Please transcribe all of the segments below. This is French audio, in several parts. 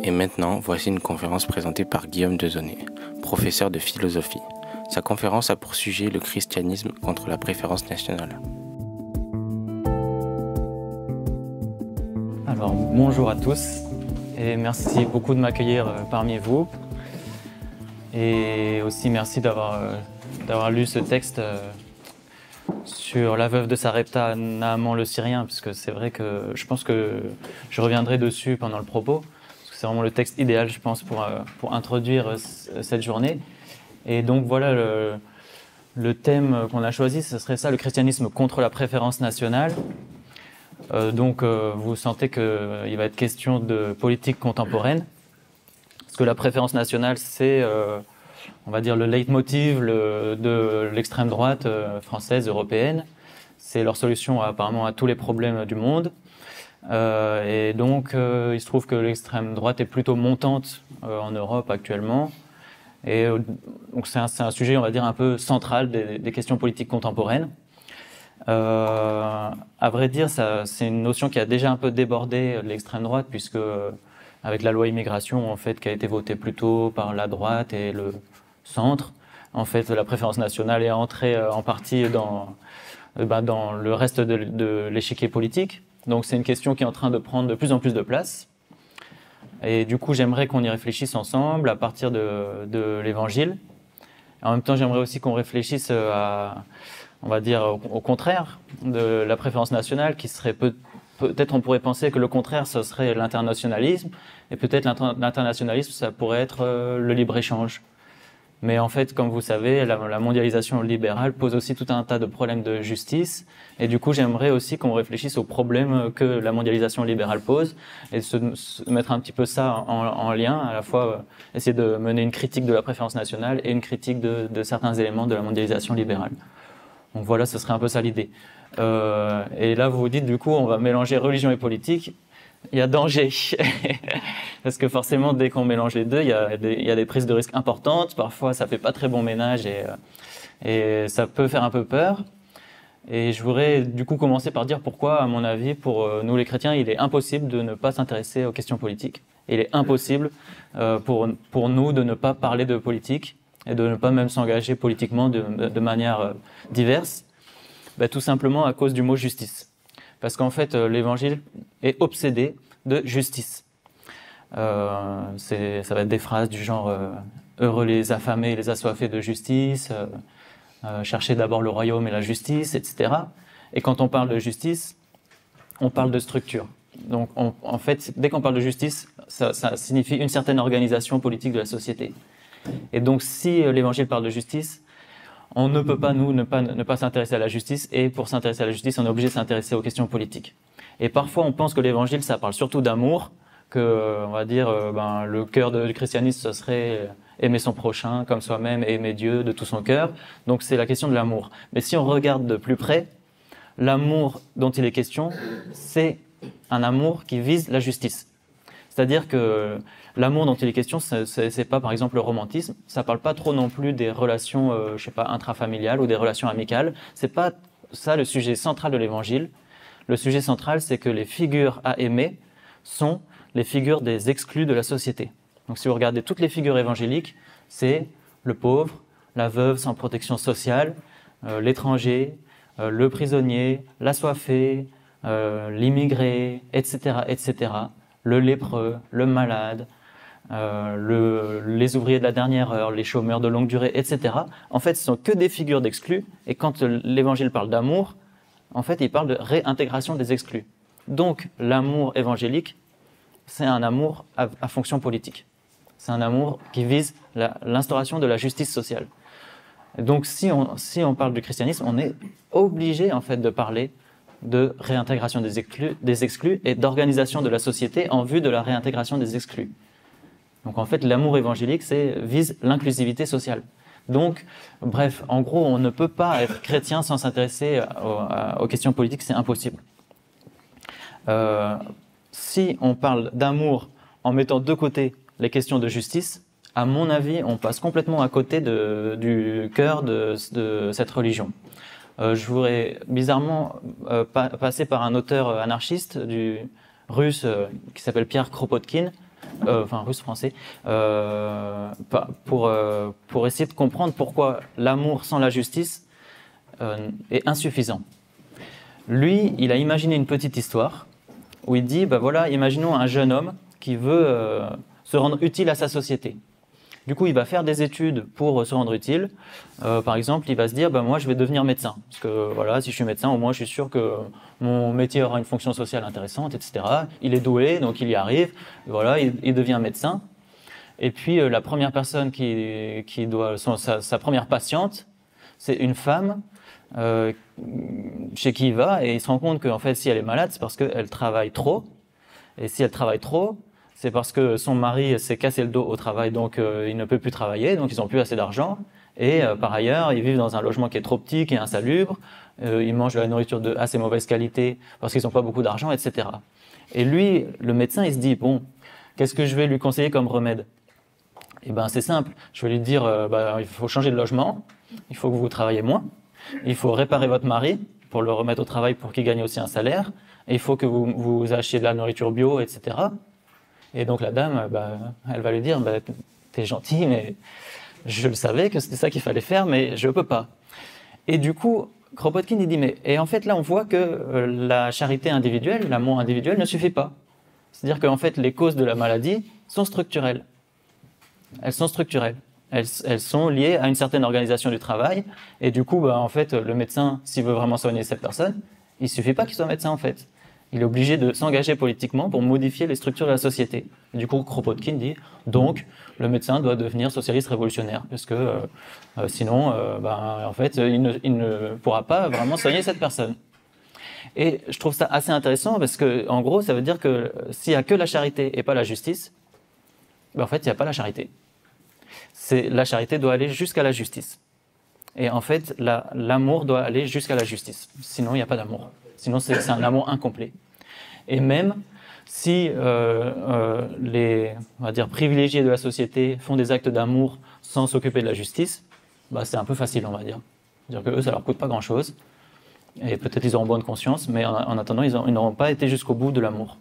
Et maintenant, voici une conférence présentée par Guillaume Dezonnet, professeur de philosophie. Sa conférence a pour sujet le christianisme contre la préférence nationale. Alors, bonjour à tous et merci beaucoup de m'accueillir parmi vous. Et aussi merci d'avoir lu ce texte sur la veuve de Sarepta, Naaman le Syrien, parce que c'est vrai que je pense que je reviendrai dessus pendant le propos, parce que c'est vraiment le texte idéal, je pense, pour introduire cette journée. Et donc voilà, le thème qu'on a choisi, ce serait ça, le christianisme contre la préférence nationale. Vous sentez qu'il va être question de politique contemporaine, parce que la préférence nationale, c'est, on va dire, le leitmotiv de l'extrême droite française, européenne. C'est leur solution apparemment à tous les problèmes du monde. Il se trouve que l'extrême droite est plutôt montante en Europe actuellement. Donc c'est un sujet, on va dire, un peu central des questions politiques contemporaines. À vrai dire, c'est une notion qui a déjà un peu débordé l'extrême droite, puisque avec la loi immigration, en fait, qui a été votée plutôt par la droite et le centre, en fait, la préférence nationale est entrée en partie dans le reste de l'échiquier politique. Donc c'est une question qui est en train de prendre de plus en plus de place. Et du coup, j'aimerais qu'on y réfléchisse ensemble à partir de l'Évangile. En même temps, j'aimerais aussi qu'on réfléchisse on va dire, au contraire de la préférence nationale, qui serait peut-être on pourrait penser que le contraire, ce serait l'internationalisme, et peut-être l'internationalisme, ça pourrait être le libre-échange. Mais en fait, comme vous savez, la mondialisation libérale pose aussi tout un tas de problèmes de justice, et du coup, j'aimerais aussi qu'on réfléchisse aux problèmes que la mondialisation libérale pose, et se mettre un petit peu ça en lien, à la fois essayer de mener une critique de la préférence nationale et une critique de certains éléments de la mondialisation libérale. Donc voilà, ce serait un peu ça l'idée. Et là, vous vous dites, du coup, on va mélanger religion et politique. Il y a danger. Parce que forcément, dès qu'on mélange les deux, il y a des prises de risques importantes. Parfois, ça fait pas très bon ménage et ça peut faire un peu peur. Et je voudrais du coup commencer par dire pourquoi, à mon avis, pour nous les chrétiens, il est impossible de ne pas s'intéresser aux questions politiques. Il est impossible pour nous de ne pas parler de politique et de ne pas même s'engager politiquement de manière diverse, tout simplement à cause du mot justice. Parce qu'en fait, l'Évangile est obsédé de justice. Ça va être des phrases du genre « Heureux les affamés et les assoiffés de justice »,« Cherchez d'abord le royaume et la justice », etc. Et quand on parle de justice, on parle de structure. Donc en fait, dès qu'on parle de justice, ça signifie une certaine organisation politique de la société. Et donc, si l'Évangile parle de justice, on ne peut pas, nous, ne pas s'intéresser à la justice. Et pour s'intéresser à la justice, on est obligé de s'intéresser aux questions politiques. Et parfois, on pense que l'Évangile, ça parle surtout d'amour, que, on va dire, le cœur du christianisme, ce serait aimer son prochain comme soi-même et aimer Dieu de tout son cœur. Donc, c'est la question de l'amour. Mais si on regarde de plus près, l'amour dont il est question, c'est un amour qui vise la justice. C'est-à-dire que l'amour dont il est question, c'est pas par exemple le romantisme, ça parle pas trop non plus des relations, intrafamiliales ou des relations amicales. C'est pas ça le sujet central de l'Évangile. Le sujet central, c'est que les figures à aimer sont les figures des exclus de la société. Donc si vous regardez toutes les figures évangéliques, c'est le pauvre, la veuve sans protection sociale, l'étranger, le prisonnier, l'assoiffé, l'immigré, etc., etc., le lépreux, le malade, les ouvriers de la dernière heure, les chômeurs de longue durée, etc. En fait, ce sont que des figures d'exclus. Et quand l'Évangile parle d'amour, en fait, il parle de réintégration des exclus. Donc, l'amour évangélique, c'est un amour à fonction politique. C'est un amour qui vise l'instauration de la justice sociale. Et donc, si on parle du christianisme, on est obligé, en fait, de parler de réintégration des exclus et d'organisation de la société en vue de la réintégration des exclus. Donc en fait, l'amour évangélique vise l'inclusivité sociale. Donc, bref, en gros, on ne peut pas être chrétien sans s'intéresser aux questions politiques, c'est impossible. Si on parle d'amour en mettant de côté les questions de justice, à mon avis, on passe complètement à côté du cœur de cette religion. Je voudrais bizarrement passer par un auteur anarchiste russe qui s'appelle Pierre Kropotkin, enfin russe-français, pour essayer de comprendre pourquoi l'amour sans la justice est insuffisant. Lui, il a imaginé une petite histoire où il dit, bah voilà, imaginons un jeune homme qui veut se rendre utile à sa société. Du coup, il va faire des études pour se rendre utile. Par exemple, il va se dire, bah, moi, je vais devenir médecin. Parce que voilà, si je suis médecin, au moins, je suis sûr que mon métier aura une fonction sociale intéressante, etc. Il est doué, donc il y arrive. Voilà, il devient médecin. Et puis, la première personne qui doit, sa première patiente, c'est une femme chez qui il va. Et il se rend compte qu'en fait, si elle est malade, c'est parce qu'elle travaille trop. Et si elle travaille trop, c'est parce que son mari s'est cassé le dos au travail, donc il ne peut plus travailler, donc ils n'ont plus assez d'argent. Et par ailleurs, ils vivent dans un logement qui est trop petit, qui est insalubre. Ils mangent de la nourriture de assez mauvaise qualité parce qu'ils n'ont pas beaucoup d'argent, etc. Et lui, le médecin, il se dit, bon, qu'est-ce que je vais lui conseiller comme remède? Eh ben, c'est simple. Je vais lui dire, il faut changer de logement, il faut que vous travaillez moins, il faut réparer votre mari pour le remettre au travail pour qu'il gagne aussi un salaire, et il faut que vous achetiez de la nourriture bio, etc. Et donc la dame, elle va lui dire, t'es gentil, mais je le savais que c'était ça qu'il fallait faire, mais je peux pas. Et du coup, Kropotkin, il dit, et en fait là on voit que la charité individuelle, l'amour individuel ne suffit pas. C'est-à-dire qu'en fait les causes de la maladie sont structurelles. Elles sont structurelles. Elles sont liées à une certaine organisation du travail. Et du coup, en fait, le médecin, s'il veut vraiment soigner cette personne, il suffit pas qu'il soit médecin en fait. Il est obligé de s'engager politiquement pour modifier les structures de la société. Et du coup, Kropotkin dit, donc, le médecin doit devenir socialiste révolutionnaire, parce que sinon, en fait, il ne pourra pas vraiment soigner cette personne. Et je trouve ça assez intéressant, parce que, en gros, ça veut dire que s'il n'y a que la charité et pas la justice, en fait, il n'y a pas la charité. La charité doit aller jusqu'à la justice. Et en fait, l'amour doit aller jusqu'à la justice. Sinon, il n'y a pas d'amour. Sinon, c'est un amour incomplet. Et même si les, on va dire, privilégiés de la société font des actes d'amour sans s'occuper de la justice, c'est un peu facile, on va dire. C'est-à-dire qu'eux, ça leur coûte pas grand-chose. Et peut-être ils auront bonne conscience, mais en attendant, ils n'auront pas été jusqu'au bout de l'amour.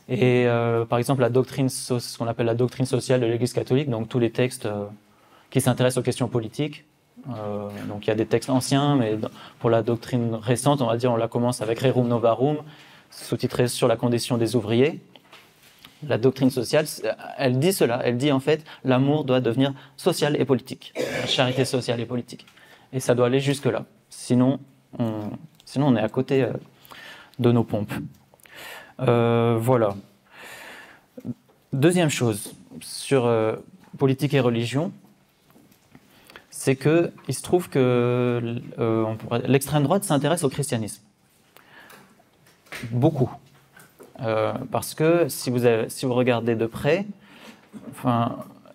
Et par exemple, ce qu'on appelle la doctrine sociale de l'Église catholique, donc tous les textes qui s'intéressent aux questions politiques. Donc il y a des textes anciens, mais pour la doctrine récente, on va dire, on la commence avec Rerum Novarum, sous-titré sur la condition des ouvriers. La doctrine sociale, elle dit cela, elle dit en fait, l'amour doit devenir social et politique, la charité sociale et politique. Et ça doit aller jusque-là. Sinon, on est à côté de nos pompes. Voilà. Deuxième chose, sur politique et religion, c'est qu'il se trouve que l'extrême droite s'intéresse au christianisme. Beaucoup. Parce que si vous regardez de près,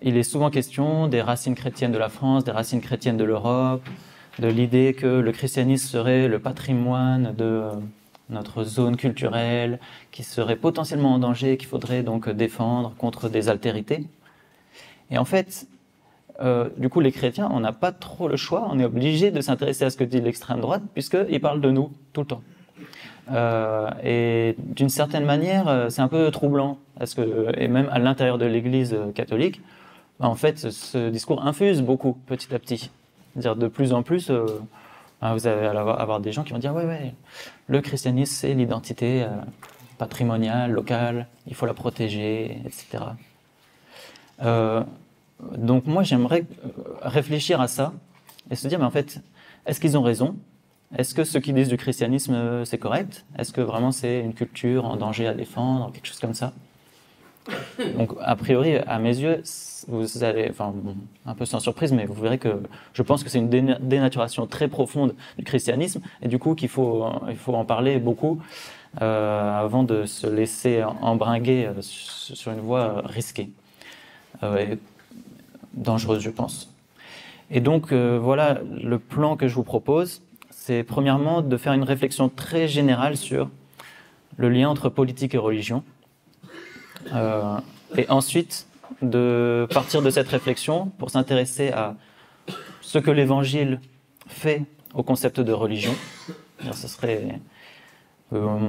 il est souvent question des racines chrétiennes de la France, des racines chrétiennes de l'Europe, de l'idée que le christianisme serait le patrimoine de notre zone culturelle, qui serait potentiellement en danger, qu'il faudrait donc défendre contre des altérités. Et en fait, du coup, les chrétiens, on n'a pas trop le choix, on est obligé de s'intéresser à ce que dit l'extrême droite, puisqu'ils parlent de nous tout le temps. Et d'une certaine manière, c'est un peu troublant, et même à l'intérieur de l'Église catholique, en fait, ce discours infuse beaucoup, petit à petit. C'est-à-dire de plus en plus, vous allez avoir des gens qui vont dire ouais, le christianisme, c'est l'identité patrimoniale, locale, il faut la protéger, etc. Donc moi, j'aimerais réfléchir à ça et se dire, mais en fait, est-ce qu'ils ont raison? Est-ce que ce qu'ils disent du christianisme, c'est correct? Est-ce que vraiment c'est une culture en danger à défendre, quelque chose comme ça? Donc, a priori, à mes yeux, vous allez, un peu sans surprise, mais vous verrez que je pense que c'est une dénaturation très profonde du christianisme, et du coup qu'il faut en parler beaucoup avant de se laisser embringuer sur une voie risquée. Et dangereuse, je pense. Et donc, voilà le plan que je vous propose. C'est premièrement de faire une réflexion très générale sur le lien entre politique et religion. Et ensuite, de partir de cette réflexion pour s'intéresser à ce que l'Évangile fait au concept de religion. Ce serait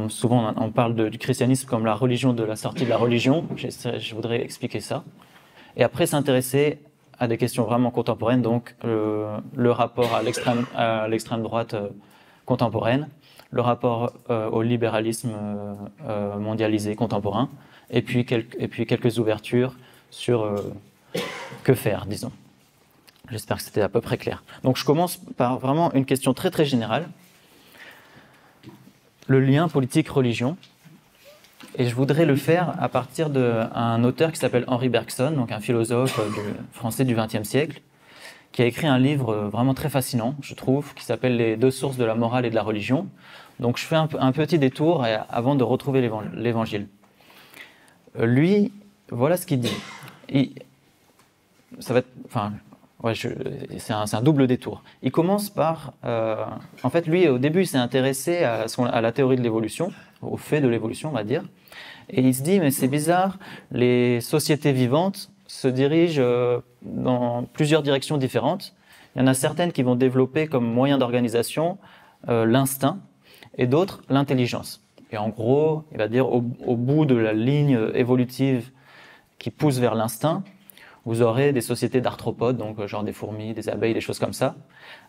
Souvent, on parle du christianisme comme la religion de la sortie de la religion. Je voudrais expliquer ça. Et après, s'intéresser à des questions vraiment contemporaines, donc le rapport à l'extrême droite contemporaine, le rapport au libéralisme mondialisé contemporain, et puis quelques ouvertures sur que faire, disons. J'espère que c'était à peu près clair. Donc je commence par vraiment une question très très générale. Le lien politique-religion. Et je voudrais le faire à partir d'un auteur qui s'appelle Henri Bergson, donc un philosophe français du XXe siècle, qui a écrit un livre vraiment très fascinant, je trouve, qui s'appelle « Les deux sources de la morale et de la religion ». Donc je fais un petit détour avant de retrouver l'Évangile. Lui, voilà ce qu'il dit. Ça va être, enfin, ouais, c'est un double détour. Il commence par... en fait, lui, au début, il s'est intéressé à la théorie de l'évolution, au fait de l'évolution, on va dire. Et il se dit, mais c'est bizarre, les sociétés vivantes se dirigent dans plusieurs directions différentes. Il y en a certaines qui vont développer comme moyen d'organisation l'instinct et d'autres l'intelligence. Et en gros, il va dire, au bout de la ligne évolutive qui pousse vers l'instinct, vous aurez des sociétés d'arthropodes, donc genre des fourmis, des abeilles, des choses comme ça,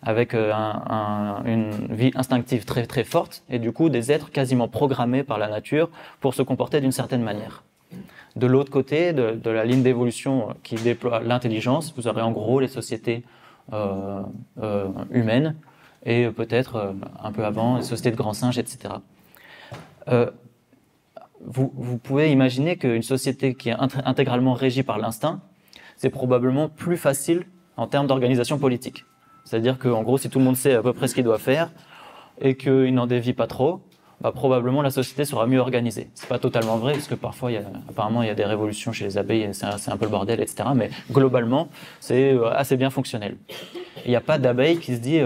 avec une vie instinctive très très forte, et du coup des êtres quasiment programmés par la nature pour se comporter d'une certaine manière. De l'autre côté de la ligne d'évolution qui déploie l'intelligence, vous aurez en gros les sociétés humaines, et peut-être un peu avant, les sociétés de grands singes, etc. Vous pouvez imaginer qu'une société qui est intégralement régie par l'instinct, c'est probablement plus facile en termes d'organisation politique. C'est-à-dire qu'en gros, si tout le monde sait à peu près ce qu'il doit faire et qu'il n'en dévie pas trop, bah, probablement la société sera mieux organisée. C'est pas totalement vrai, parce que parfois, apparemment, il y a des révolutions chez les abeilles, c'est un peu le bordel, etc. Mais globalement, c'est assez bien fonctionnel. Il n'y a pas d'abeille qui se dit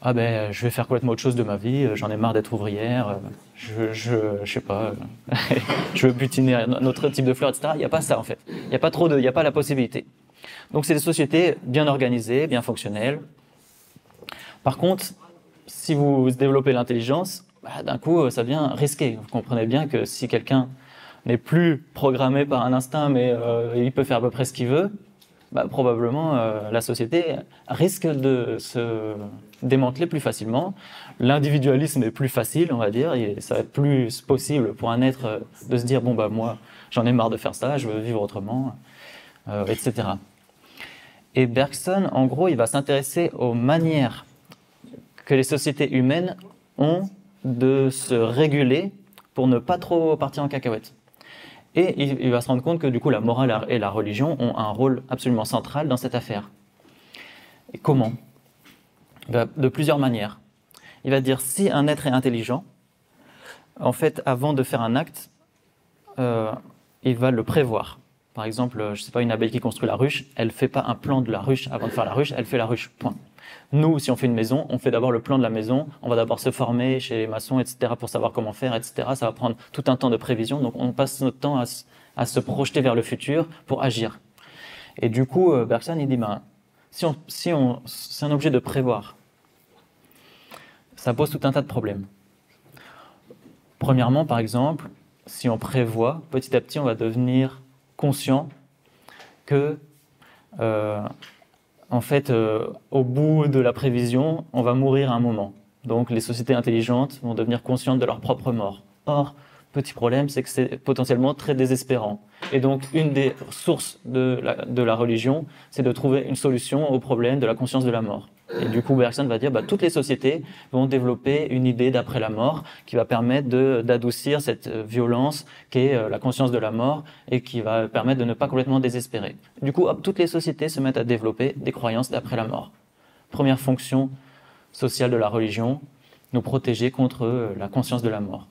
ah ben, je vais faire complètement autre chose de ma vie, j'en ai marre d'être ouvrière, je sais pas, je veux butiner un autre type de fleurs, etc. Il n'y a pas ça en fait. Il n'y a pas la possibilité. Donc c'est des sociétés bien organisées, bien fonctionnelles. Par contre, si vous développez l'intelligence, bah, d'un coup, ça devient risqué. Vous comprenez bien que si quelqu'un n'est plus programmé par un instinct, mais il peut faire à peu près ce qu'il veut, bah, probablement la société risque de se démanteler plus facilement. L'individualisme est plus facile, on va dire, et ça va être plus possible pour un être de se dire bon bah moi j'en ai marre de faire ça, je veux vivre autrement, etc. Et Bergson, en gros, il va s'intéresser aux manières que les sociétés humaines ont de se réguler pour ne pas trop partir en cacahuète. Et il va se rendre compte que du coup la morale et la religion ont un rôle absolument central dans cette affaire. Et comment ? De plusieurs manières. Il va dire si un être est intelligent, en fait avant de faire un acte, il va le prévoir. Par exemple, je sais pas, une abeille qui construit la ruche, elle fait pas un plan de la ruche avant de faire la ruche, elle fait la ruche, point. Nous, si on fait une maison, on fait d'abord le plan de la maison, on va d'abord se former chez les maçons, etc., pour savoir comment faire, etc. Ça va prendre tout un temps de prévision, donc on passe notre temps à se projeter vers le futur pour agir. Et du coup, Bergson, il dit, ben, c'est un objet de prévoir. Ça pose tout un tas de problèmes. Premièrement, par exemple, si on prévoit, petit à petit, on va devenir conscient que en fait, au bout de la prévision, on va mourir à un moment. Donc les sociétés intelligentes vont devenir conscientes de leur propre mort. Or, petit problème, c'est que c'est potentiellement très désespérant. Et donc, une des sources de la religion, c'est de trouver une solution au problème de la conscience de la mort. Et du coup, Bergson va dire bah, toutes les sociétés vont développer une idée d'après la mort qui va permettre d'adoucir cette violence qu'est la conscience de la mort et qui va permettre de ne pas complètement désespérer. Du coup, hop, toutes les sociétés se mettent à développer des croyances d'après la mort. Première fonction sociale de la religion, nous protéger contre la conscience de la mort.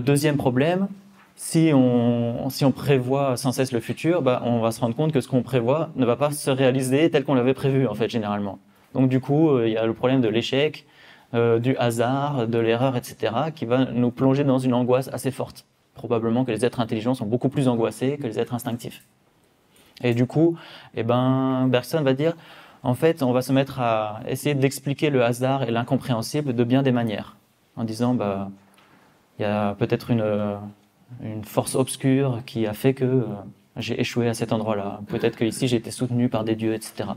Deuxième problème, si on prévoit sans cesse le futur, bah, on va se rendre compte que ce qu'on prévoit ne va pas se réaliser tel qu'on l'avait prévu, en fait, généralement. Donc du coup, il y a le problème de l'échec, du hasard, de l'erreur, etc., qui va nous plonger dans une angoisse assez forte. Probablement que les êtres intelligents sont beaucoup plus angoissés que les êtres instinctifs. Et du coup, Bergson va dire, en fait, on va se mettre à essayer d'expliquer le hasard et l'incompréhensible de bien des manières. en disant il y a peut-être une force obscure qui a fait que j'ai échoué à cet endroit-là. Peut-être qu'ici j'ai été soutenu par des dieux, etc.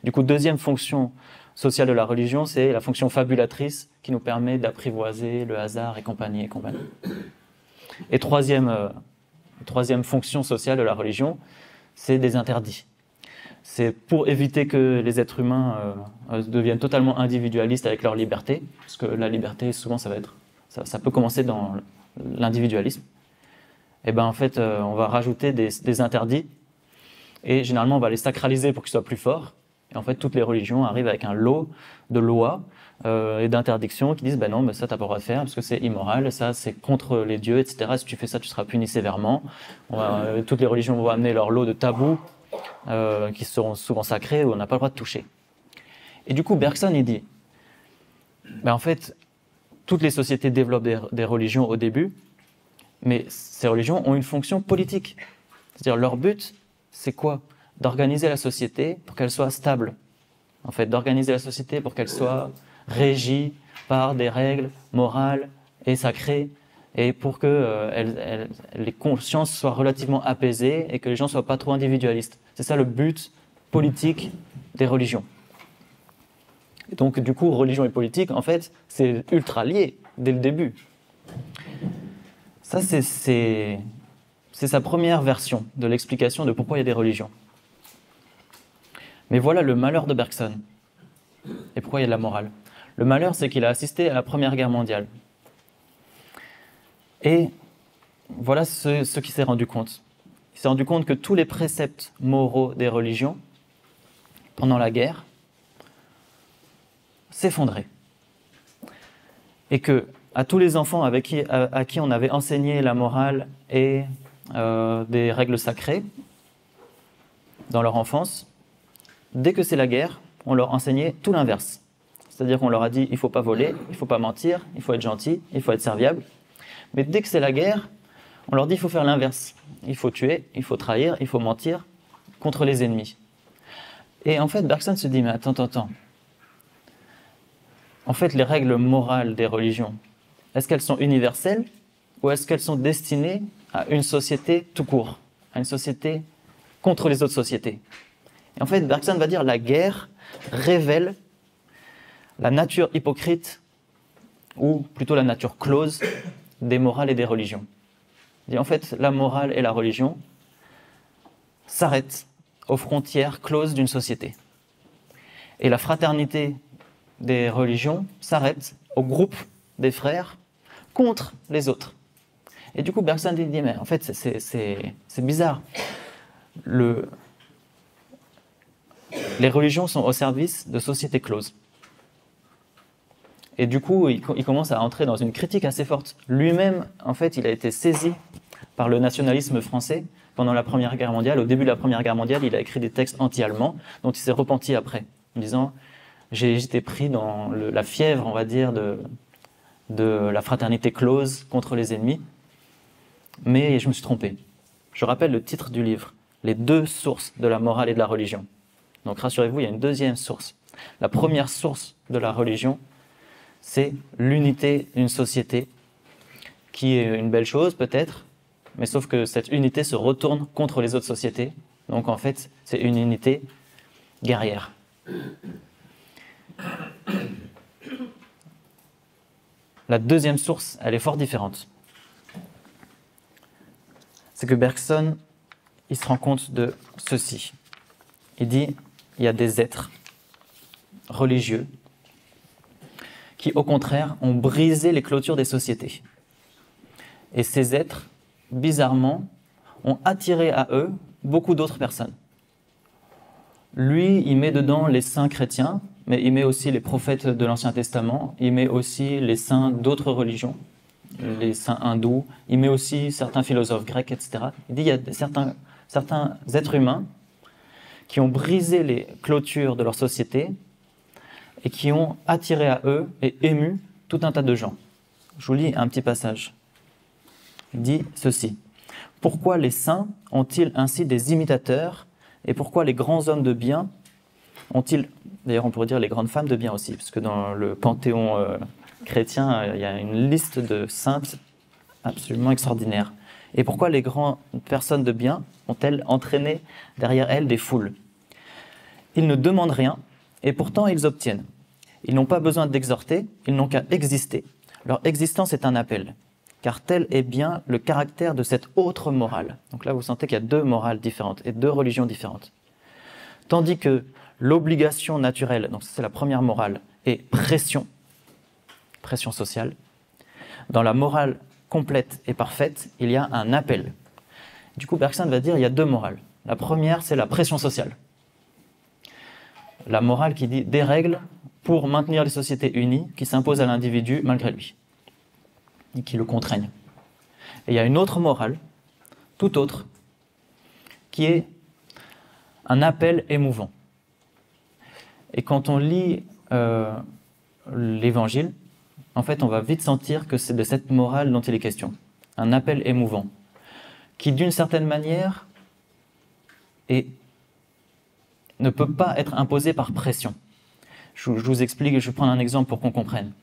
Du coup, deuxième fonction sociale de la religion, c'est la fonction fabulatrice qui nous permet d'apprivoiser le hasard et compagnie et compagnie. Et troisième fonction sociale de la religion, c'est des interdits. C'est pour éviter que les êtres humains deviennent totalement individualistes avec leur liberté, parce que la liberté, souvent, ça peut commencer dans l'individualisme. Et en fait, on va rajouter des interdits, et généralement, on va les sacraliser pour qu'ils soient plus forts. Et en fait, toutes les religions arrivent avec un lot de lois et d'interdictions qui disent non, mais ça, t'as pas le droit de faire parce que c'est immoral, ça, c'est contre les dieux, etc. Si tu fais ça, tu seras puni sévèrement. Toutes les religions vont amener leur lot de tabous qui seront souvent sacrés où on n'a pas le droit de toucher. Et du coup, Bergson, il dit en fait, toutes les sociétés développent des religions au début, mais ces religions ont une fonction politique. C'est-à-dire, leur but, c'est quoi ? D'organiser la société pour qu'elle soit stable. En fait, d'organiser la société pour qu'elle soit régie par des règles morales et sacrées, et pour que les consciences soient relativement apaisées et que les gens ne soient pas trop individualistes. C'est ça le but politique des religions. Et donc, du coup, religion et politique, en fait, c'est ultra lié dès le début. Ça, c'est sa première version de l'explication de pourquoi il y a des religions. Mais voilà le malheur de Bergson. Et pourquoi il y a de la morale ? Le malheur, c'est qu'il a assisté à la Première Guerre mondiale. Et voilà ce qu'il s'est rendu compte. Il s'est rendu compte que tous les préceptes moraux des religions, pendant la guerre, s'effondraient. Et que à tous les enfants à qui on avait enseigné la morale et des règles sacrées dans leur enfance, dès que c'est la guerre, on leur enseignait tout l'inverse. C'est-à-dire qu'on leur a dit, il ne faut pas voler, il ne faut pas mentir, il faut être gentil, il faut être serviable. Mais dès que c'est la guerre, on leur dit, il faut faire l'inverse. Il faut tuer, il faut trahir, il faut mentir contre les ennemis. Et en fait, Bergson se dit, mais attends. En fait, les règles morales des religions, est-ce qu'elles sont universelles ou est-ce qu'elles sont destinées à une société tout court, à une société contre les autres sociétés ? Et en fait, Bergson va dire la guerre révèle la nature hypocrite, ou plutôt la nature close, des morales et des religions. Et en fait, la morale et la religion s'arrêtent aux frontières closes d'une société. Et la fraternité des religions s'arrête au groupe des frères contre les autres. Et du coup, Bergson dit, mais en fait, c'est bizarre. Les religions sont au service de sociétés closes. Et du coup, il commence à entrer dans une critique assez forte. Lui-même, en fait, il a été saisi par le nationalisme français pendant la Première Guerre mondiale. Au début de la Première Guerre mondiale, il a écrit des textes anti-allemands dont il s'est repenti après, en disant « J'ai été pris dans la fièvre, on va dire, de la fraternité close contre les ennemis, mais je me suis trompé. » Je rappelle le titre du livre, « Les deux sources de la morale et de la religion ». Donc rassurez-vous, il y a une deuxième source. La première source de la religion, c'est l'unité d'une société, qui est une belle chose peut-être, mais sauf que cette unité se retourne contre les autres sociétés. Donc en fait, c'est une unité guerrière. La deuxième source, elle est fort différente. C'est que Bergson, il se rend compte de ceci. Il dit, il y a des êtres religieux qui, au contraire, ont brisé les clôtures des sociétés. Et ces êtres, bizarrement, ont attiré à eux beaucoup d'autres personnes. Lui, il met dedans les saints chrétiens, mais il met aussi les prophètes de l'Ancien Testament, il met aussi les saints d'autres religions, les saints hindous, il met aussi certains philosophes grecs, etc. Il dit qu'il y a certains êtres humains qui ont brisé les clôtures de leur société et qui ont attiré à eux et ému tout un tas de gens. Je vous lis un petit passage. Il dit ceci. « Pourquoi les saints ont-ils ainsi des imitateurs et pourquoi les grands hommes de bien ont-ils, d'ailleurs on pourrait dire les grandes femmes de bien aussi, parce que dans le panthéon chrétien, il y a une liste de saintes absolument extraordinaire. Et pourquoi les grandes personnes de bien ont-elles entraîné derrière elles des foules? Ils ne demandent rien, et pourtant ils obtiennent. Ils n'ont pas besoin d'exhorter, ils n'ont qu'à exister. Leur existence est un appel, car tel est bien le caractère de cette autre morale. Donc là, vous sentez qu'il y a deux morales différentes et deux religions différentes. Tandis que l'obligation naturelle, donc c'est la première morale, est pression sociale. Dans la morale complète et parfaite, il y a un appel. Du coup, Bergson va dire qu'il y a deux morales. La première, c'est la pression sociale. La morale qui dit des règles pour maintenir les sociétés unies qui s'imposent à l'individu malgré lui et qui le contraignent. Et il y a une autre morale, tout autre, qui est un appel émouvant. Et quand on lit l'Évangile, en fait, on va vite sentir que c'est de cette morale dont il est question. Un appel émouvant, qui d'une certaine manière ne peut pas être imposé par pression. Je vous explique, je vais prendre un exemple pour qu'on comprenne.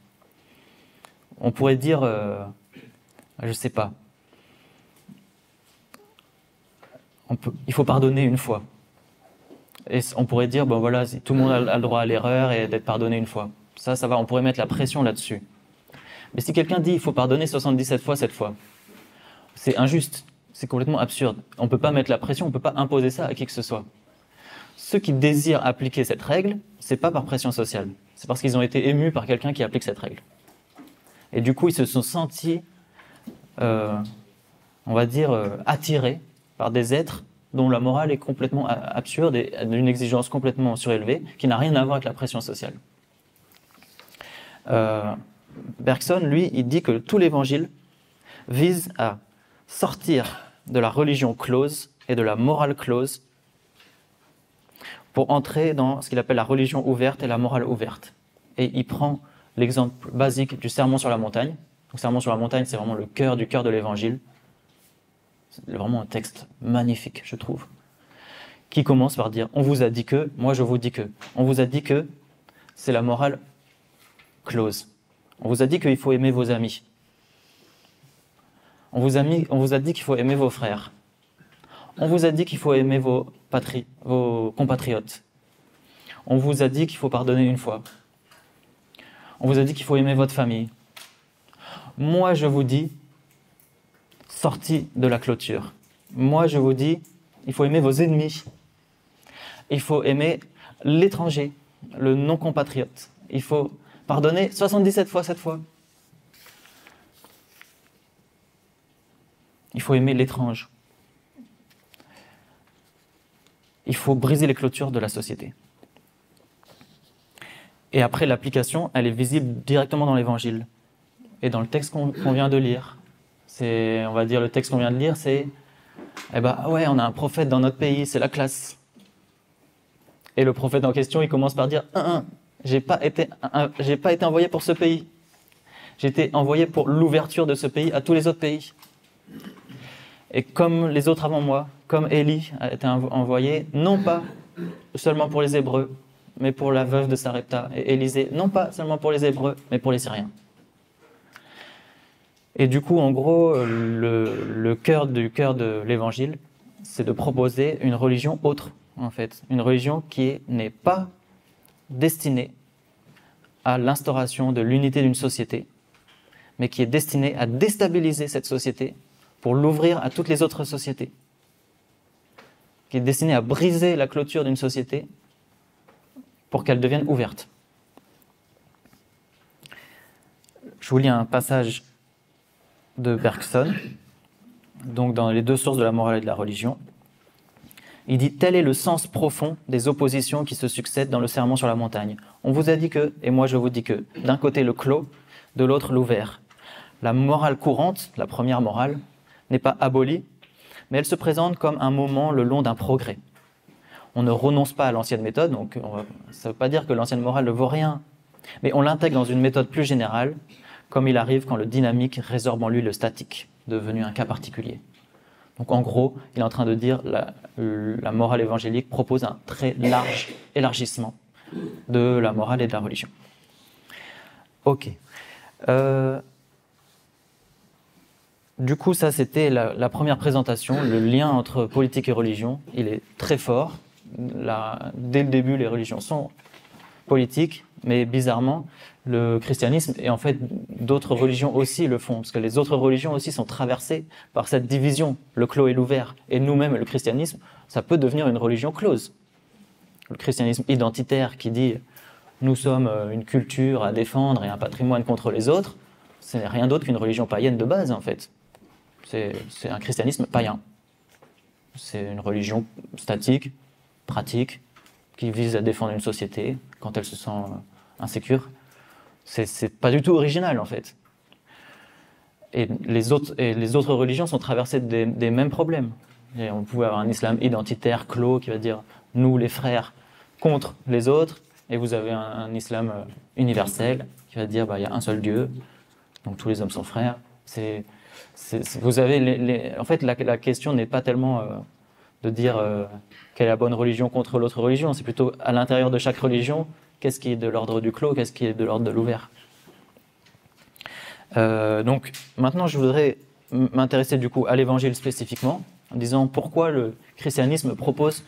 On pourrait dire, je ne sais pas, il faut pardonner une fois. Et on pourrait dire, bon voilà, tout le monde a le droit à l'erreur et d'être pardonné une fois. Ça va, on pourrait mettre la pression là-dessus. Mais si quelqu'un dit, il faut pardonner 77 fois cette fois, c'est injuste, c'est complètement absurde. On ne peut pas mettre la pression, on ne peut pas imposer ça à qui que ce soit. Ceux qui désirent appliquer cette règle, ce n'est pas par pression sociale, c'est parce qu'ils ont été émus par quelqu'un qui applique cette règle. Et du coup, ils se sont sentis, on va dire, attirés par des êtres dont la morale est complètement absurde et d'une exigence complètement surélevée, qui n'a rien à voir avec la pression sociale. Bergson, lui, il dit que tout l'évangile vise à sortir de la religion close et de la morale close pour entrer dans ce qu'il appelle la religion ouverte et la morale ouverte. Et il prend l'exemple basique du Sermon sur la montagne. Le Sermon sur la montagne, c'est vraiment le cœur du cœur de l'évangile. C'est vraiment un texte magnifique, je trouve, qui commence par dire « On vous a dit que, moi je vous dis que ». On vous a dit que c'est la morale close. On vous a dit qu'il faut aimer vos amis. On vous a dit qu'il faut aimer vos frères. On vous a dit qu'il faut aimer vos compatriotes. On vous a dit qu'il faut pardonner une fois. On vous a dit qu'il faut aimer votre famille. Moi, je vous dis, sortis de la clôture. Moi, je vous dis, il faut aimer vos ennemis. Il faut aimer l'étranger, le non-compatriote. Il faut pardonner 77 fois cette fois. Il faut aimer l'étrange. Il faut briser les clôtures de la société. Et après, l'application, elle est visible directement dans l'Évangile et dans le texte qu'on vient de lire. On va dire, le texte qu'on vient de lire, c'est eh ben, ouais, on a un prophète dans notre pays, c'est la classe. Et le prophète en question, il commence par dire j'ai pas été envoyé pour ce pays. J'ai été envoyé pour l'ouverture de ce pays à tous les autres pays. Et comme les autres avant moi, comme Élie a été envoyé, non pas seulement pour les Hébreux, mais pour la veuve de Sarepta, et Élisée, non pas seulement pour les Hébreux, mais pour les Syriens. Et du coup, en gros, le cœur de l'Évangile, c'est de proposer une religion autre, en fait. Une religion qui n'est pas destinée à l'instauration de l'unité d'une société, mais qui est destinée à déstabiliser cette société pour l'ouvrir à toutes les autres sociétés, qui est destinée à briser la clôture d'une société pour qu'elle devienne ouverte. Je vous lis un passage de Bergson, donc dans les deux sources de la morale et de la religion. Il dit « Tel est le sens profond des oppositions qui se succèdent dans le Sermon sur la montagne. On vous a dit que, et moi je vous dis que, d'un côté le clos, de l'autre l'ouvert. La morale courante, la première morale, n'est pas abolie, mais elle se présente comme un moment le long d'un progrès. On ne renonce pas à l'ancienne méthode, donc ça ne veut pas dire que l'ancienne morale ne vaut rien, mais on l'intègre dans une méthode plus générale, comme il arrive quand le dynamique résorbe en lui le statique, devenu un cas particulier. Donc en gros, il est en train de dire la morale évangélique propose un très large élargissement de la morale et de la religion. Ok. Du coup, ça, c'était la première présentation. Le lien entre politique et religion, il est très fort. Dès le début, les religions sont politiques, mais bizarrement, le christianisme et en fait d'autres religions aussi le font, parce que les autres religions aussi sont traversées par cette division, le clos et l'ouvert. Et nous-mêmes, le christianisme, ça peut devenir une religion close. Le christianisme identitaire qui dit « nous sommes une culture à défendre et un patrimoine contre les autres », ce n'est rien d'autre qu'une religion païenne de base, en fait. C'est un christianisme païen. C'est une religion statique, pratique, qui vise à défendre une société quand elle se sent insécure. C'est pas du tout original, en fait. Et les autres religions sont traversées des mêmes problèmes. Et on pouvait avoir un islam identitaire, clos, qui va dire « nous, les frères, contre les autres », et vous avez un islam universel, qui va dire bah, « il y a un seul Dieu, donc tous les hommes sont frères ». Vous avez en fait, la question n'est pas tellement de dire quelle est la bonne religion contre l'autre religion, c'est plutôt à l'intérieur de chaque religion, qu'est-ce qui est de l'ordre du clos, qu'est-ce qui est de l'ordre de l'ouvert. Donc maintenant, je voudrais m'intéresser du coup à l'évangile spécifiquement, en disant pourquoi le christianisme propose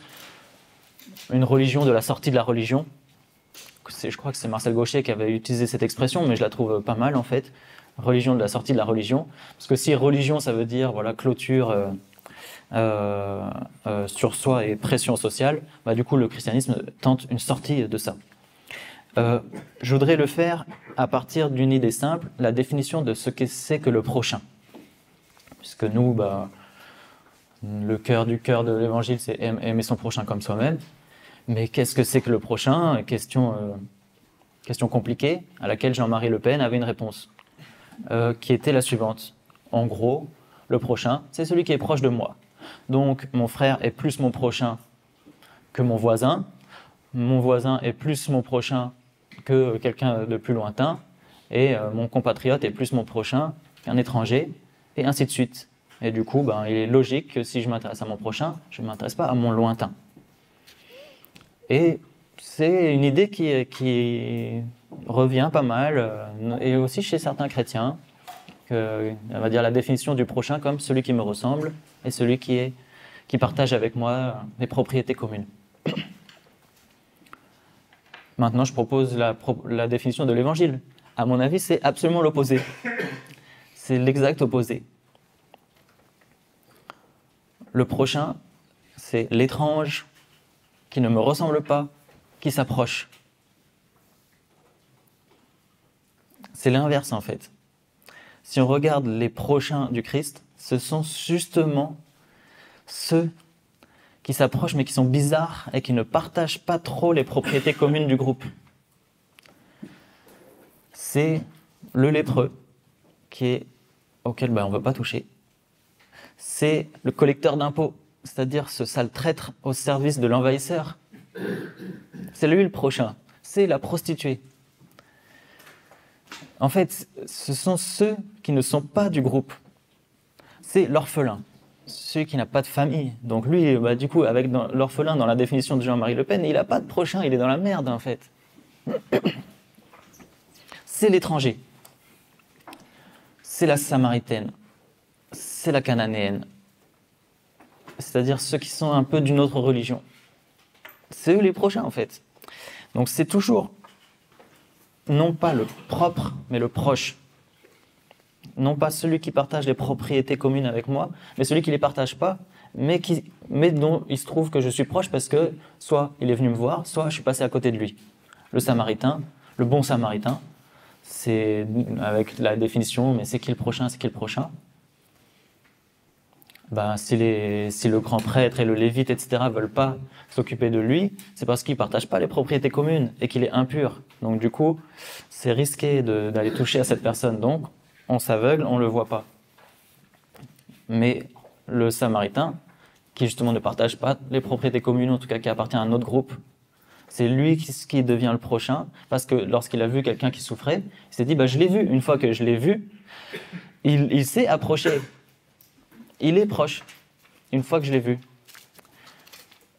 une religion de la sortie de la religion. Je crois que c'est Marcel Gauchet qui avait utilisé cette expression, mais je la trouve pas mal en fait. Religion de la sortie de la religion. Parce que si religion, ça veut dire voilà, clôture sur soi et pression sociale, bah, du coup le christianisme tente une sortie de ça. Je voudrais le faire à partir d'une idée simple, la définition de ce que c'est que le prochain. Puisque nous, bah, le cœur du cœur de l'évangile, c'est aimer son prochain comme soi-même. Mais qu'est-ce que c'est que le prochain ? Question compliquée, à laquelle Jean-Marie Le Pen avait une réponse, qui était la suivante. En gros, le prochain, c'est celui qui est proche de moi. Donc, mon frère est plus mon prochain que mon voisin est plus mon prochain que quelqu'un de plus lointain, et mon compatriote est plus mon prochain qu'un étranger, et ainsi de suite. Et du coup, ben, il est logique que si je m'intéresse à mon prochain, je ne m'intéresse pas à mon lointain. Et c'est une idée qui revient pas mal, et aussi chez certains chrétiens, on va dire la définition du prochain comme celui qui me ressemble et celui qui partage avec moi des propriétés communes. Maintenant, je propose la définition de l'évangile. À mon avis, c'est absolument l'opposé. C'est l'exact opposé. Le prochain, c'est l'étrange qui ne me ressemble pas, qui s'approche. C'est l'inverse en fait. Si on regarde les prochains du Christ, ce sont justement ceux qui s'approchent mais qui sont bizarres et qui ne partagent pas trop les propriétés communes du groupe. C'est le lépreux auquel on ne veut pas toucher. C'est le collecteur d'impôts, c'est-à-dire ce sale traître au service de l'envahisseur. C'est lui le prochain. C'est la prostituée. En fait, ce sont ceux qui ne sont pas du groupe. C'est l'orphelin, celui qui n'a pas de famille. Donc lui, du coup, avec l'orphelin, dans la définition de Jean-Marie Le Pen, il n'a pas de prochain, il est dans la merde, en fait. C'est l'étranger. C'est la Samaritaine. C'est la Cananéenne. C'est-à-dire ceux qui sont un peu d'une autre religion. C'est eux les prochains, en fait. Donc c'est toujours, non pas le propre, mais le proche. Non pas celui qui partage les propriétés communes avec moi, mais celui qui ne les partage pas, mais dont il se trouve que je suis proche parce que soit il est venu me voir, soit je suis passé à côté de lui. Le Samaritain, le bon Samaritain, c'est avec la définition, mais c'est qui le prochain, c'est qui le prochain ? Si le grand prêtre et le lévite, etc., ne veulent pas s'occuper de lui, c'est parce qu'ils ne partagent pas les propriétés communes et qu'il est impur. Donc du coup, c'est risqué d'aller toucher à cette personne. Donc, on s'aveugle, on ne le voit pas. Mais le Samaritain, qui justement ne partage pas les propriétés communes, en tout cas qui appartient à un autre groupe, c'est lui qui devient le prochain, parce que lorsqu'il a vu quelqu'un qui souffrait, il s'est dit, je l'ai vu. Une fois que je l'ai vu, il s'est approché. Il est proche, une fois que je l'ai vu.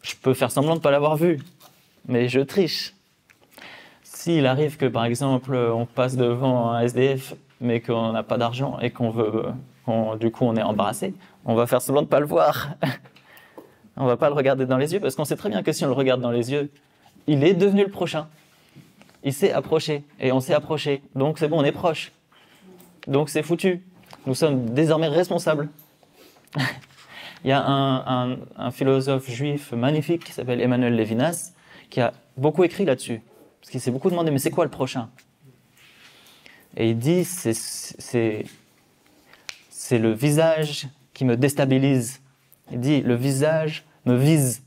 Je peux faire semblant de ne pas l'avoir vu, mais je triche. S'il arrive que, par exemple, on passe devant un SDF mais qu'on n'a pas d'argent et du coup on est embarrassé, on va faire semblant de ne pas le voir. On ne va pas le regarder dans les yeux parce qu'on sait très bien que si on le regarde dans les yeux, il est devenu le prochain. Il s'est approché et on s'est approché. Donc c'est bon, on est proche. Donc c'est foutu. Nous sommes désormais responsables. Il y a un philosophe juif magnifique qui s'appelle Emmanuel Levinas qui a beaucoup écrit là-dessus. Parce qu'il s'est beaucoup demandé, mais c'est quoi le prochain? Et il dit, c'est le visage qui me déstabilise. Il dit, le visage me vise.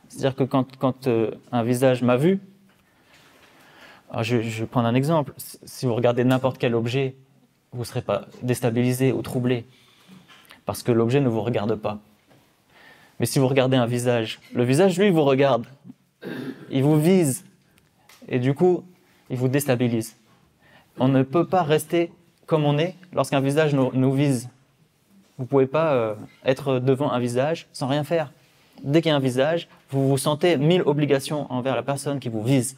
C'est-à-dire que quand un visage m'a vu, alors je vais prendre un exemple. Si vous regardez n'importe quel objet, vous ne serez pas déstabilisé ou troublé, parce que l'objet ne vous regarde pas. Mais si vous regardez un visage, le visage, lui, vous regarde. Il vous vise. Et du coup, il vous déstabilise. On ne peut pas rester comme on est lorsqu'un visage nous vise. Vous ne pouvez pas être devant un visage sans rien faire. Dès qu'il y a un visage, vous vous sentez 1000 obligations envers la personne qui vous vise.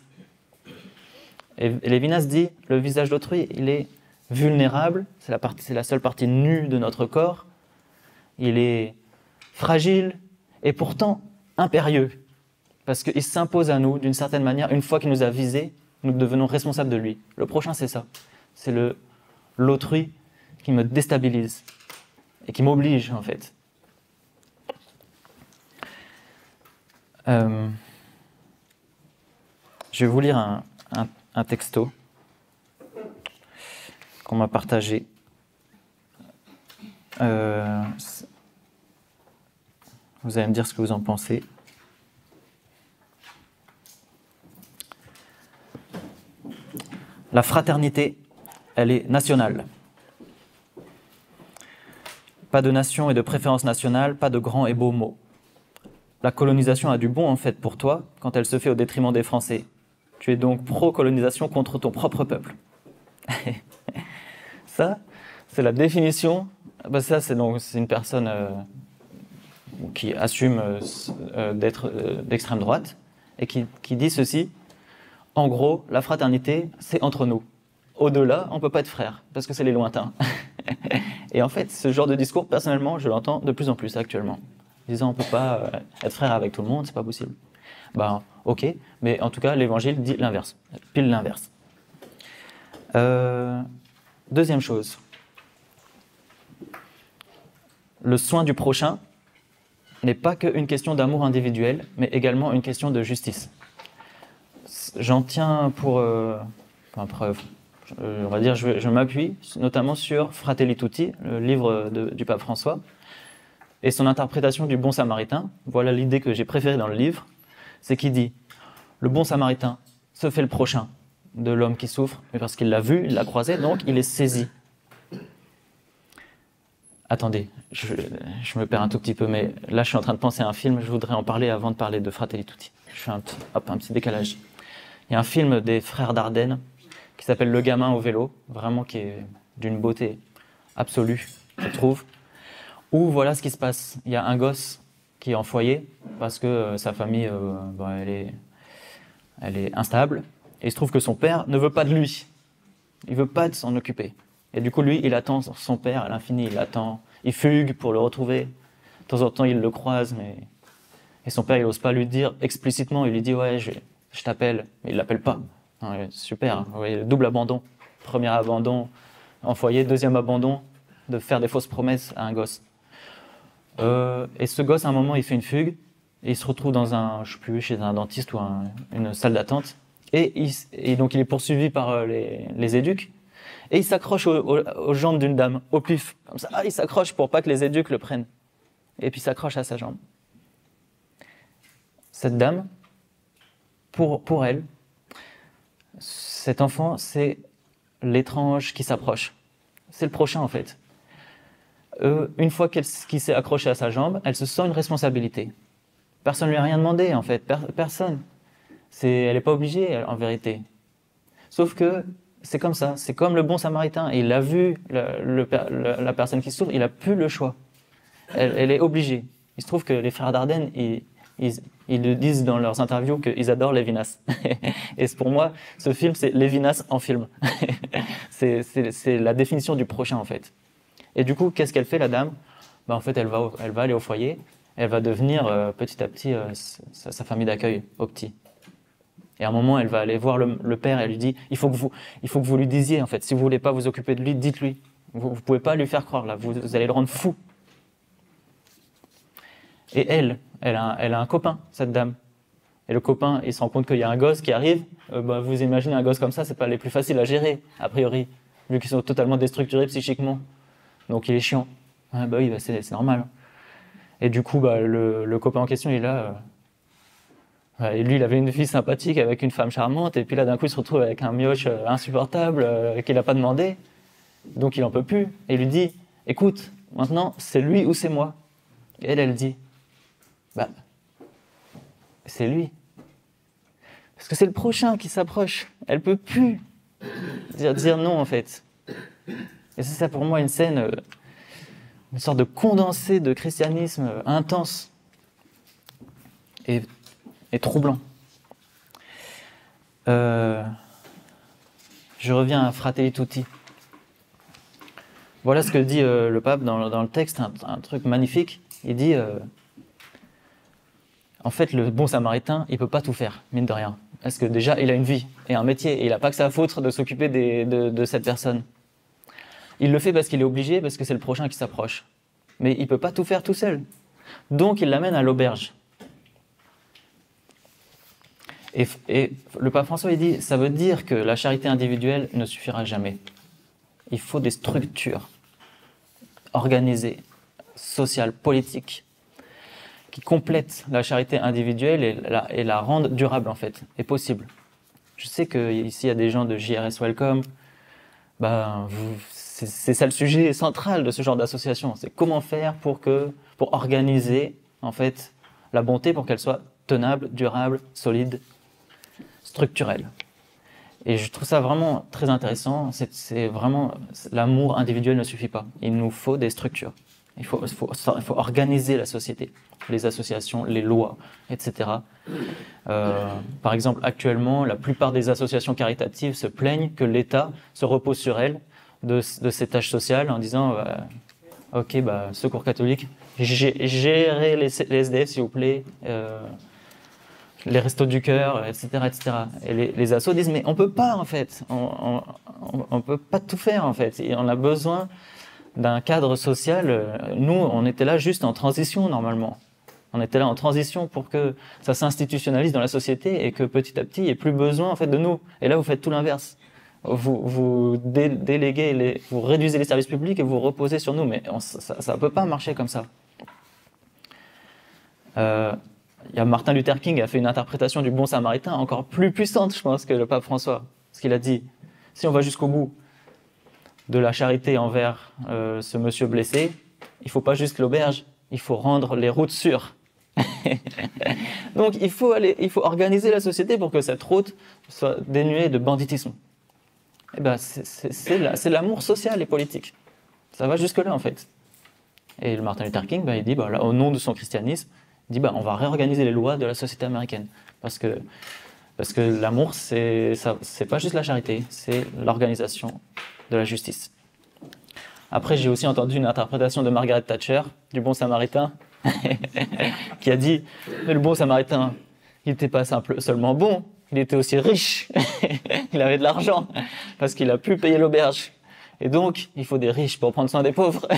Et Lévinas dit, le visage d'autrui, il est vulnérable, c'est la seule partie nue de notre corps. Il est fragile et pourtant impérieux. Parce qu'il s'impose à nous d'une certaine manière. Une fois qu'il nous a visés, nous devenons responsables de lui. Le prochain, c'est ça. C'est l'autrui qui me déstabilise et qui m'oblige, en fait. Je vais vous lire un texto qu'on m'a partagé. Vous allez me dire ce que vous en pensez. La fraternité, elle est nationale. Pas de nation et de préférence nationale, pas de grands et beaux mots. La colonisation a du bon en fait pour toi quand elle se fait au détriment des Français. Tu es donc pro-colonisation contre ton propre peuple. Ça, c'est la définition. Ça, c'est une personne qui assume d'être d'extrême droite et qui dit ceci. En gros, la fraternité, c'est entre nous. Au-delà, on ne peut pas être frères, parce que c'est les lointains. Et en fait, ce genre de discours, personnellement, je l'entends de plus en plus actuellement. Disant, on ne peut pas être frère avec tout le monde, c'est pas possible. Ben, ok, mais en tout cas, l'évangile dit l'inverse, pile l'inverse. Deuxième chose. Le soin du prochain n'est pas qu'une question d'amour individuel, mais également une question de justice. J'en tiens pour preuve. On va dire, je m'appuie notamment sur Fratelli Tutti, le livre du pape François, et son interprétation du bon samaritain. Voilà l'idée que j'ai préférée dans le livre, c'est qu'il dit « Le bon samaritain se fait le prochain de l'homme qui souffre, mais parce qu'il l'a vu, il l'a croisé, donc il est saisi. » Attendez, je me perds un tout petit peu, mais là je suis en train de penser à un film, je voudrais en parler avant de parler de Fratelli Tutti. Je fais un petit décalage. Il y a un film des frères Dardenne qui s'appelle Le gamin au vélo, vraiment qui est d'une beauté absolue, je trouve. Où voilà ce qui se passe. Il y a un gosse qui est en foyer parce que sa famille, elle est instable. Et il se trouve que son père ne veut pas de lui. Il ne veut pas de s'en occuper. Et du coup, lui, il attend son père à l'infini. Il attend, il fugue pour le retrouver. De temps en temps, il le croise, mais... Et son père, il n'ose pas lui dire explicitement. Il lui dit « Ouais, je t'appelle », mais il ne l'appelle pas. Super, hein. Vous voyez, le double abandon. Premier abandon en foyer, deuxième abandon de faire des fausses promesses à un gosse. Et ce gosse, à un moment, il fait une fugue et il se retrouve dans chez un dentiste ou une salle d'attente. Et donc, il est poursuivi par les éduques. Et il s'accroche aux jambes d'une dame, au pif. Comme ça, il s'accroche pour pas que les éduques le prennent. Et puis, il s'accroche à sa jambe. Cette dame, pour elle, cet enfant, c'est l'étrange qui s'approche. C'est le prochain, en fait. Une fois qu'il s'est accroché à sa jambe, elle se sent une responsabilité. Personne ne lui a rien demandé, en fait. Personne. Elle n'est pas obligée, en vérité. Sauf que c'est comme ça. C'est comme le bon samaritain. Et il a vu la personne qui souffre, il n'a plus le choix. Elle est obligée. Il se trouve que les frères Dardenne, Ils le disent dans leurs interviews qu'ils adorent Lévinas. Et pour moi, ce film, c'est Lévinas en film. C'est la définition du prochain, en fait. Et du coup, qu'est-ce qu'elle fait, la dame? En fait, elle va aller au foyer. Elle va devenir petit à petit sa famille d'accueil au petit. Et à un moment, elle va aller voir le père et elle lui dit il faut que vous lui disiez, en fait, si vous voulez pas vous occuper de lui, dites-lui. Vous ne pouvez pas lui faire croire, là, vous allez le rendre fou. Et elle a un copain, cette dame. Et le copain, il se rend compte qu'il y a un gosse qui arrive. Vous imaginez un gosse comme ça, c'est pas les plus faciles à gérer, a priori, vu qu'ils sont totalement déstructurés psychiquement. Donc il est chiant. Oui, c'est normal. Et du coup, le copain en question, il est là. Et lui, il avait une fille sympathique avec une femme charmante. Et puis là, d'un coup, il se retrouve avec un mioche insupportable qu'il n'a pas demandé. Donc il n'en peut plus. Et il lui dit écoute, maintenant, c'est lui ou c'est moi. Et elle dit c'est lui. Parce que c'est le prochain qui s'approche. Elle peut plus dire non, en fait. Et c'est ça pour moi une scène, une sorte de condensé de christianisme intense et troublant. Je reviens à Fratelli Tutti. Voilà ce que dit le pape dans le texte, un truc magnifique. Il dit en fait, le bon samaritain, il peut pas tout faire, mine de rien. Parce que déjà, il a une vie et un métier, et il n'a pas que ça à foutre de s'occuper de cette personne. Il le fait parce qu'il est obligé, parce que c'est le prochain qui s'approche. Mais il peut pas tout faire tout seul. Donc, il l'amène à l'auberge. Et le pape François, il dit, ça veut dire que la charité individuelle ne suffira jamais. Il faut des structures organisées, sociales, politiques, qui complètent la charité individuelle et la rendent durable, en fait, et possible. Je sais qu'ici, il y a des gens de JRS Welcome. C'est ça le sujet central de ce genre d'association. C'est comment faire pour organiser, en fait, la bonté pour qu'elle soit tenable, durable, solide, structurelle. Et je trouve ça vraiment très intéressant. C'est vraiment, l'amour individuel ne suffit pas. Il nous faut des structures. Il faut organiser la société, les associations, les lois, etc. Par exemple, actuellement, la plupart des associations caritatives se plaignent que l'État se repose sur elles de ces tâches sociales en disant ok, Secours catholique, gérez les SDF s'il vous plaît, les restos du cœur, etc., etc. Et les assos disent mais on peut pas, en fait, on peut pas tout faire, en fait. Et on a besoin d'un cadre social. Nous, on était là juste en transition, normalement. On était là en transition pour que ça s'institutionnalise dans la société et que petit à petit, il n'y ait plus besoin, en fait, de nous. Et là, vous faites tout l'inverse. Vous déléguez, vous réduisez les services publics et vous reposez sur nous. Mais ça ne peut pas marcher comme ça. Il y a Martin Luther King qui a fait une interprétation du bon samaritain encore plus puissante, je pense, que le pape François. Parce qu'il a dit, si on va jusqu'au bout de la charité envers ce monsieur blessé, il ne faut pas juste l'auberge, il faut rendre les routes sûres. Donc il faut organiser la société pour que cette route soit dénuée de banditisme. Et c'est l'amour social et politique. Ça va jusque-là, en fait. Et le Martin Luther King, il dit, là, au nom de son christianisme, il dit, on va réorganiser les lois de la société américaine. Parce que l'amour, c'est pas juste la charité, c'est l'organisation de la justice. Après, j'ai aussi entendu une interprétation de Margaret Thatcher, du bon samaritain, qui a dit « Mais le bon samaritain, il n'était pas seulement bon, il était aussi riche. Il avait de l'argent, parce qu'il a pu payer l'auberge. Et donc, il faut des riches pour prendre soin des pauvres. »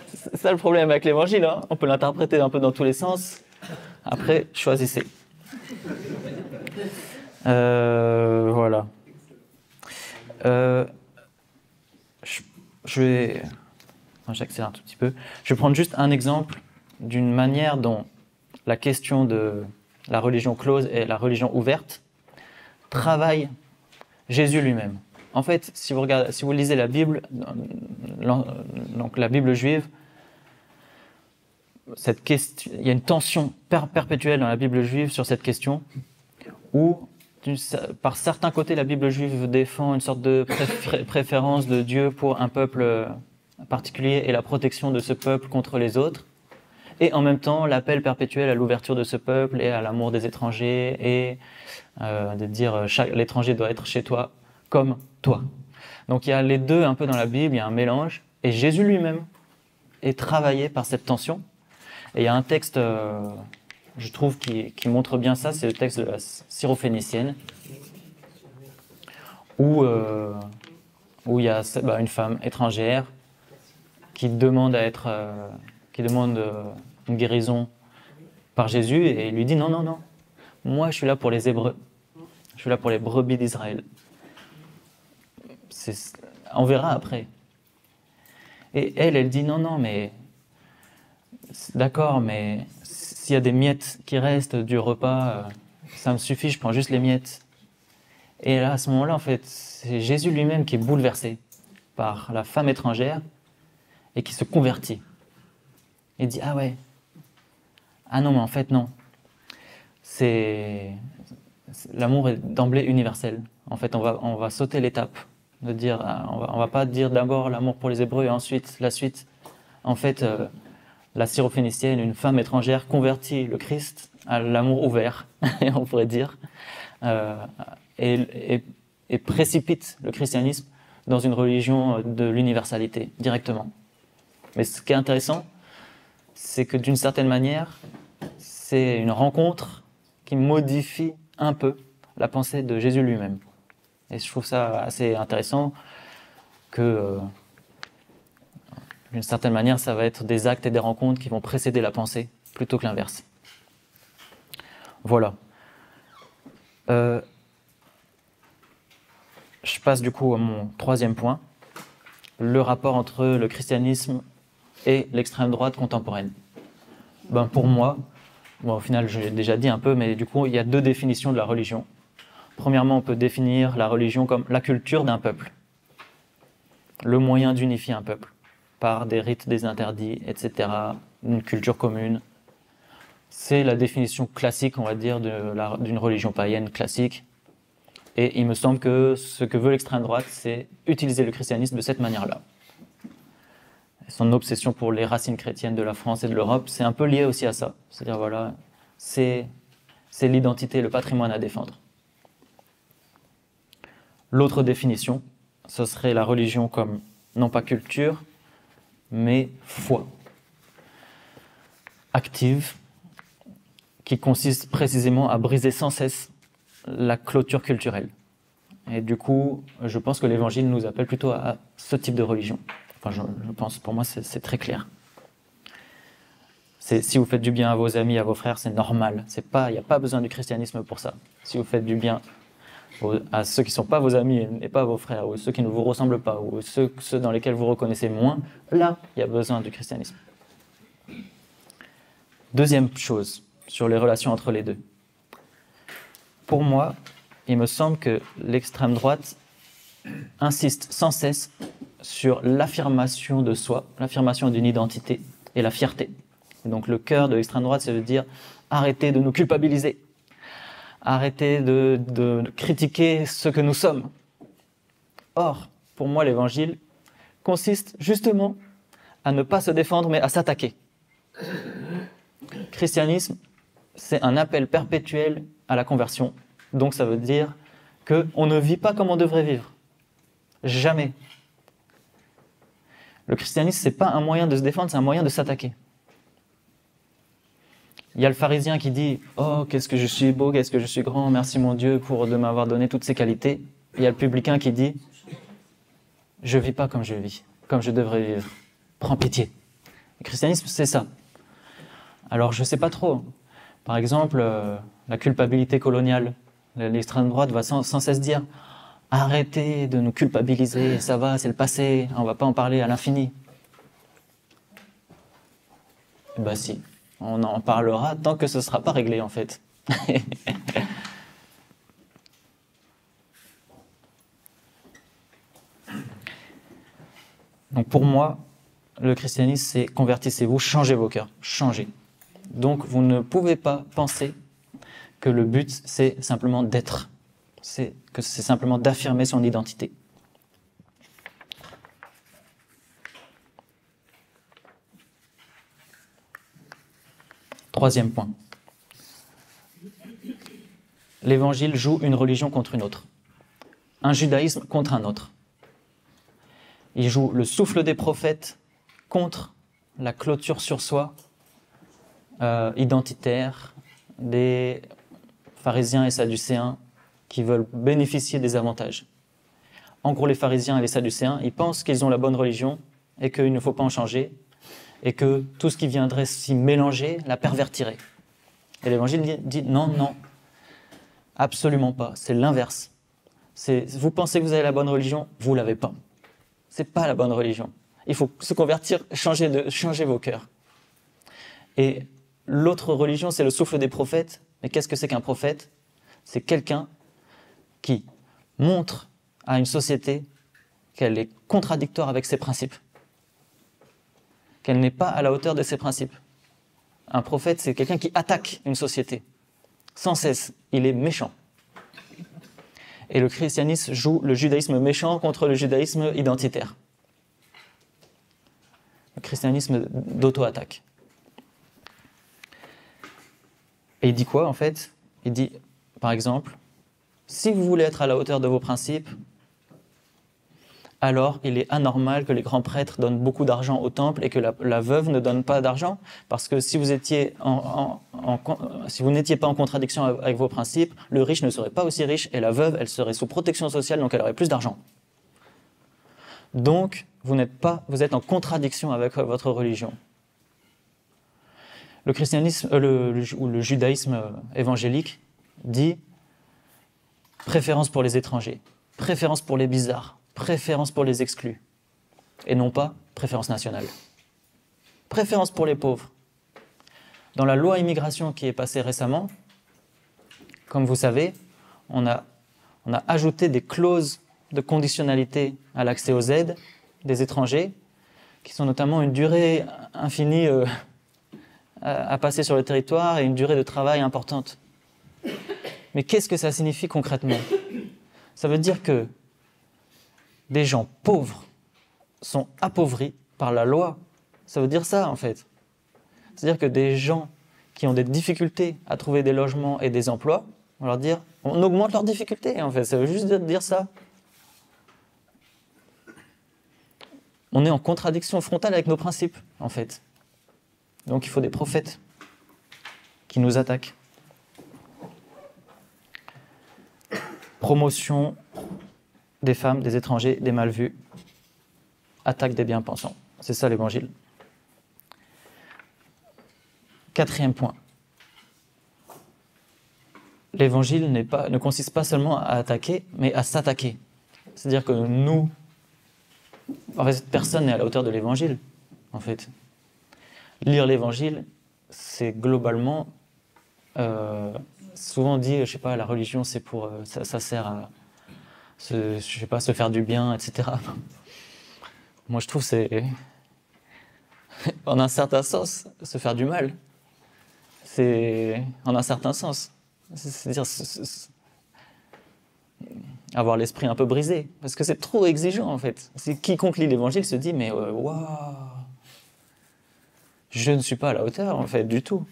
C'est ça le problème avec l'évangile, hein. On peut l'interpréter un peu dans tous les sens. Après, choisissez. Voilà. J'accélère un tout petit peu. Je vais prendre juste un exemple d'une manière dont la question de la religion close et la religion ouverte travaille Jésus lui-même. En fait, si vous lisez la Bible, donc la Bible juive, il y a une tension perpétuelle dans la Bible juive sur cette question, où par certains côtés, la Bible juive défend une sorte de préférence de Dieu pour un peuple particulier et la protection de ce peuple contre les autres. et en même temps l'appel perpétuel à l'ouverture de ce peuple et à l'amour des étrangers et de dire l'étranger doit être chez toi comme toi. Donc il y a les deux un peu dans la Bible, il y a un mélange, et Jésus lui-même est travaillé par cette tension. Et il y a un texte, je trouve, qui montre bien ça, c'est le texte de la Syrophénicienne, où il y a une femme étrangère qui demande une guérison par Jésus, et il lui dit non, non, non, moi je suis là pour les Hébreux, je suis là pour les brebis d'Israël. On verra après. Et elle dit non, non, mais d'accord, mais s'il y a des miettes qui restent du repas, ça me suffit, je prends juste les miettes. Et là, à ce moment-là, en fait, c'est Jésus lui-même qui est bouleversé par la femme étrangère et qui se convertit. Il dit ah ouais, ah non, mais en fait non. L'amour est d'emblée universel. En fait, on va sauter l'étape de dire, on va pas dire d'abord l'amour pour les Hébreux et ensuite la suite. En fait, la Syrophénicienne, une femme étrangère, convertit le Christ à l'amour ouvert, on pourrait dire, et précipite le christianisme dans une religion de l'universalité, directement. Mais ce qui est intéressant, c'est que d'une certaine manière, c'est une rencontre qui modifie un peu la pensée de Jésus lui-même. Et je trouve ça assez intéressant que, d'une certaine manière, ça va être des actes et des rencontres qui vont précéder la pensée, plutôt que l'inverse. Voilà. Je passe du coup à mon troisième point, le rapport entre le christianisme et l'extrême droite contemporaine. Pour moi, au final, je l'ai déjà dit un peu, mais du coup, il y a deux définitions de la religion. Premièrement, on peut définir la religion comme la culture d'un peuple, le moyen d'unifier un peuple, par des rites, des interdits, etc., une culture commune. C'est la définition classique, on va dire, d'une religion païenne classique. Et il me semble que ce que veut l'extrême droite, c'est utiliser le christianisme de cette manière-là. Son obsession pour les racines chrétiennes de la France et de l'Europe, c'est un peu lié aussi à ça. C'est-à-dire, voilà, c'est l'identité, le patrimoine à défendre. L'autre définition, ce serait la religion comme, non pas culture, mais foi. Active, qui consiste précisément à briser sans cesse la clôture culturelle. Et du coup, je pense que l'Évangile nous appelle plutôt à ce type de religion. Enfin, je pense, pour moi, c'est très clair. Si vous faites du bien à vos amis, à vos frères, c'est normal. Il n'y a pas besoin du christianisme pour ça. Si vous faites du bien à ceux qui ne sont pas vos amis et pas vos frères, ou ceux qui ne vous ressemblent pas, ou ceux dans lesquels vous reconnaissez moins, là, il y a besoin du christianisme. Deuxième chose, sur les relations entre les deux. Pour moi, il me semble que l'extrême droite insiste sans cesse sur l'affirmation de soi, l'affirmation d'une identité et la fierté. Et donc le cœur de l'extrême droite, c'est de dire « arrêtez de nous culpabiliser ». Arrêtez de critiquer ce que nous sommes. Or, pour moi, l'évangile consiste justement à ne pas se défendre, mais à s'attaquer. Christianisme, c'est un appel perpétuel à la conversion. Donc ça veut dire qu'on ne vit pas comme on devrait vivre. Jamais. Le christianisme, ce n'est pas un moyen de se défendre, c'est un moyen de s'attaquer. Il y a le pharisien qui dit « Oh, qu'est-ce que je suis beau, qu'est-ce que je suis grand, merci mon Dieu de m'avoir donné toutes ces qualités. » Il y a le publicain qui dit « Je ne vis pas comme je vis, comme je devrais vivre. Prends pitié. » Le christianisme, c'est ça. Alors, je ne sais pas trop. Par exemple, la culpabilité coloniale. L'extrême droite va sans cesse dire « Arrêtez de nous culpabiliser, ça va, c'est le passé, on ne va pas en parler à l'infini. » Si. On en parlera tant que ce ne sera pas réglé, en fait. Donc pour moi, le christianisme, c'est convertissez-vous, changez vos cœurs, changez. Donc vous ne pouvez pas penser que le but, c'est simplement d'être, c'est simplement d'affirmer son identité. Troisième point. L'Évangile joue une religion contre une autre. Un judaïsme contre un autre. Il joue le souffle des prophètes contre la clôture sur soi identitaire des pharisiens et sadducéens qui veulent bénéficier des avantages. En gros, les pharisiens et les sadducéens, ils pensent qu'ils ont la bonne religion et qu'il ne faut pas en changer et que tout ce qui viendrait s'y mélanger la pervertirait. Et l'Évangile dit non, non, absolument pas, c'est l'inverse. Vous pensez que vous avez la bonne religion, vous ne l'avez pas. Ce n'est pas la bonne religion. Il faut se convertir, changer vos cœurs. Et l'autre religion, c'est le souffle des prophètes. Mais qu'est-ce que c'est qu'un prophète? C'est quelqu'un qui montre à une société qu'elle est contradictoire avec ses principes, qu'elle n'est pas à la hauteur de ses principes. Un prophète, c'est quelqu'un qui attaque une société, sans cesse. Il est méchant. Et le christianisme joue le judaïsme méchant contre le judaïsme identitaire. Le christianisme d'auto-attaque. Et il dit quoi, en fait? Il dit, par exemple, si vous voulez être à la hauteur de vos principes, alors il est anormal que les grands prêtres donnent beaucoup d'argent au temple et que la veuve ne donne pas d'argent, parce que si vous n'étiez pas en contradiction avec vos principes, le riche ne serait pas aussi riche et la veuve, elle serait sous protection sociale, donc elle aurait plus d'argent. Donc, vous êtes en contradiction avec votre religion. Le christianisme, ou le judaïsme évangélique dit préférence pour les étrangers, préférence pour les bizarres, préférence pour les exclus, et non pas préférence nationale. Préférence pour les pauvres. Dans la loi immigration qui est passée récemment, comme vous savez, on a ajouté des clauses de conditionnalité à l'accès aux aides des étrangers, qui sont notamment une durée infinie à passer sur le territoire et une durée de travail importante. Mais qu'est-ce que ça signifie concrètement? Ça veut dire que des gens pauvres sont appauvris par la loi. Ça veut dire ça, en fait. C'est-à-dire que des gens qui ont des difficultés à trouver des logements et des emplois, on va leur dire, on augmente leurs difficultés, en fait. Ça veut juste dire ça. On est en contradiction frontale avec nos principes, en fait. Donc il faut des prophètes qui nous attaquent. Promotion des femmes, des étrangers, des mal vus. Attaque des bien-pensants. C'est ça l'Évangile. Quatrième point. L'Évangile ne consiste pas seulement à attaquer, mais à s'attaquer. C'est-à-dire que nous, en fait, personne n'est à la hauteur de l'Évangile, en fait. Lire l'Évangile, c'est globalement, souvent dit, je sais pas, la religion, c'est pour, ça sert à, je sais pas, se faire du bien, etc. Moi, je trouve que c'est, en un certain sens, se faire du mal. C'est, en un certain sens, c'est-à-dire avoir l'esprit un peu brisé, parce que c'est trop exigeant, en fait. Quiconque lit l'Évangile se dit, mais waouh, je ne suis pas à la hauteur, en fait, du tout.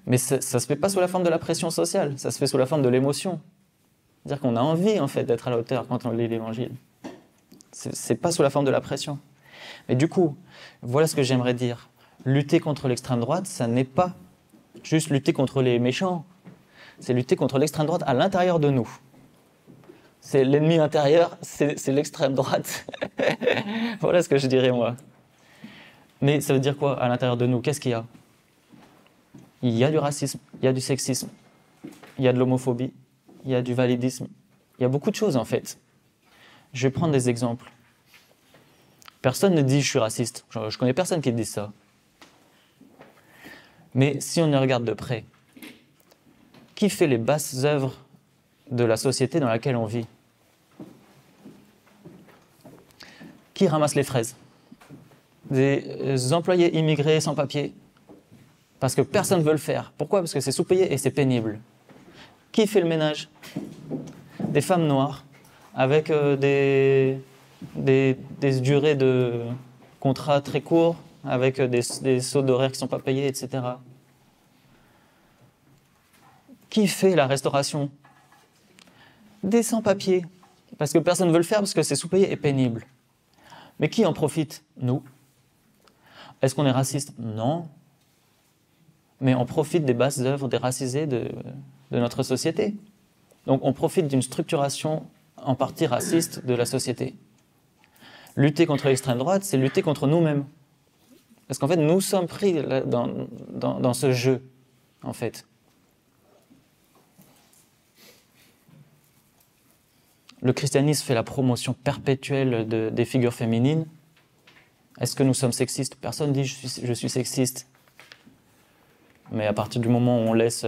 Mais ça ne se fait pas sous la forme de la pression sociale, ça se fait sous la forme de l'émotion. C'est-à-dire qu'on a envie, en fait, d'être à la hauteur quand on lit l'Évangile. C'est pas sous la forme de la pression. Mais du coup, voilà ce que j'aimerais dire. Lutter contre l'extrême droite, ça n'est pas juste lutter contre les méchants, c'est lutter contre l'extrême droite à l'intérieur de nous. C'est l'ennemi intérieur, c'est l'extrême droite. Voilà ce que je dirais, moi. Mais ça veut dire quoi, à l'intérieur de nous? Qu'est-ce qu'il y a? Il y a du racisme, il y a du sexisme, il y a de l'homophobie, il y a du validisme. Il y a beaucoup de choses, en fait. Je vais prendre des exemples. Personne ne dit « je suis raciste ». Je connais personne qui dise ça. Mais si on y regarde de près, qui fait les basses œuvres de la société dans laquelle on vit? Qui ramasse les fraises? Des employés immigrés sans papier, parce que personne ne veut le faire. Pourquoi? Parce que c'est sous-payé et c'est pénible. Qui fait le ménage? Des femmes noires, avec des durées de contrat très courts, avec des sauts d'horaires qui ne sont pas payés, etc. Qui fait la restauration? Des sans-papiers. Parce que personne ne veut le faire, parce que c'est sous-payé et pénible. Mais qui en profite? Nous. Est-ce qu'on est raciste? Non. Mais on profite des basses œuvres déracisées de notre société. Donc on profite d'une structuration en partie raciste de la société. Lutter contre l'extrême droite, c'est lutter contre nous-mêmes. Parce qu'en fait, nous sommes pris dans ce jeu, en fait. Le christianisme fait la promotion perpétuelle des figures féminines. Est-ce que nous sommes sexistes? Personne ne dit je suis sexiste. Mais à partir du moment où on laisse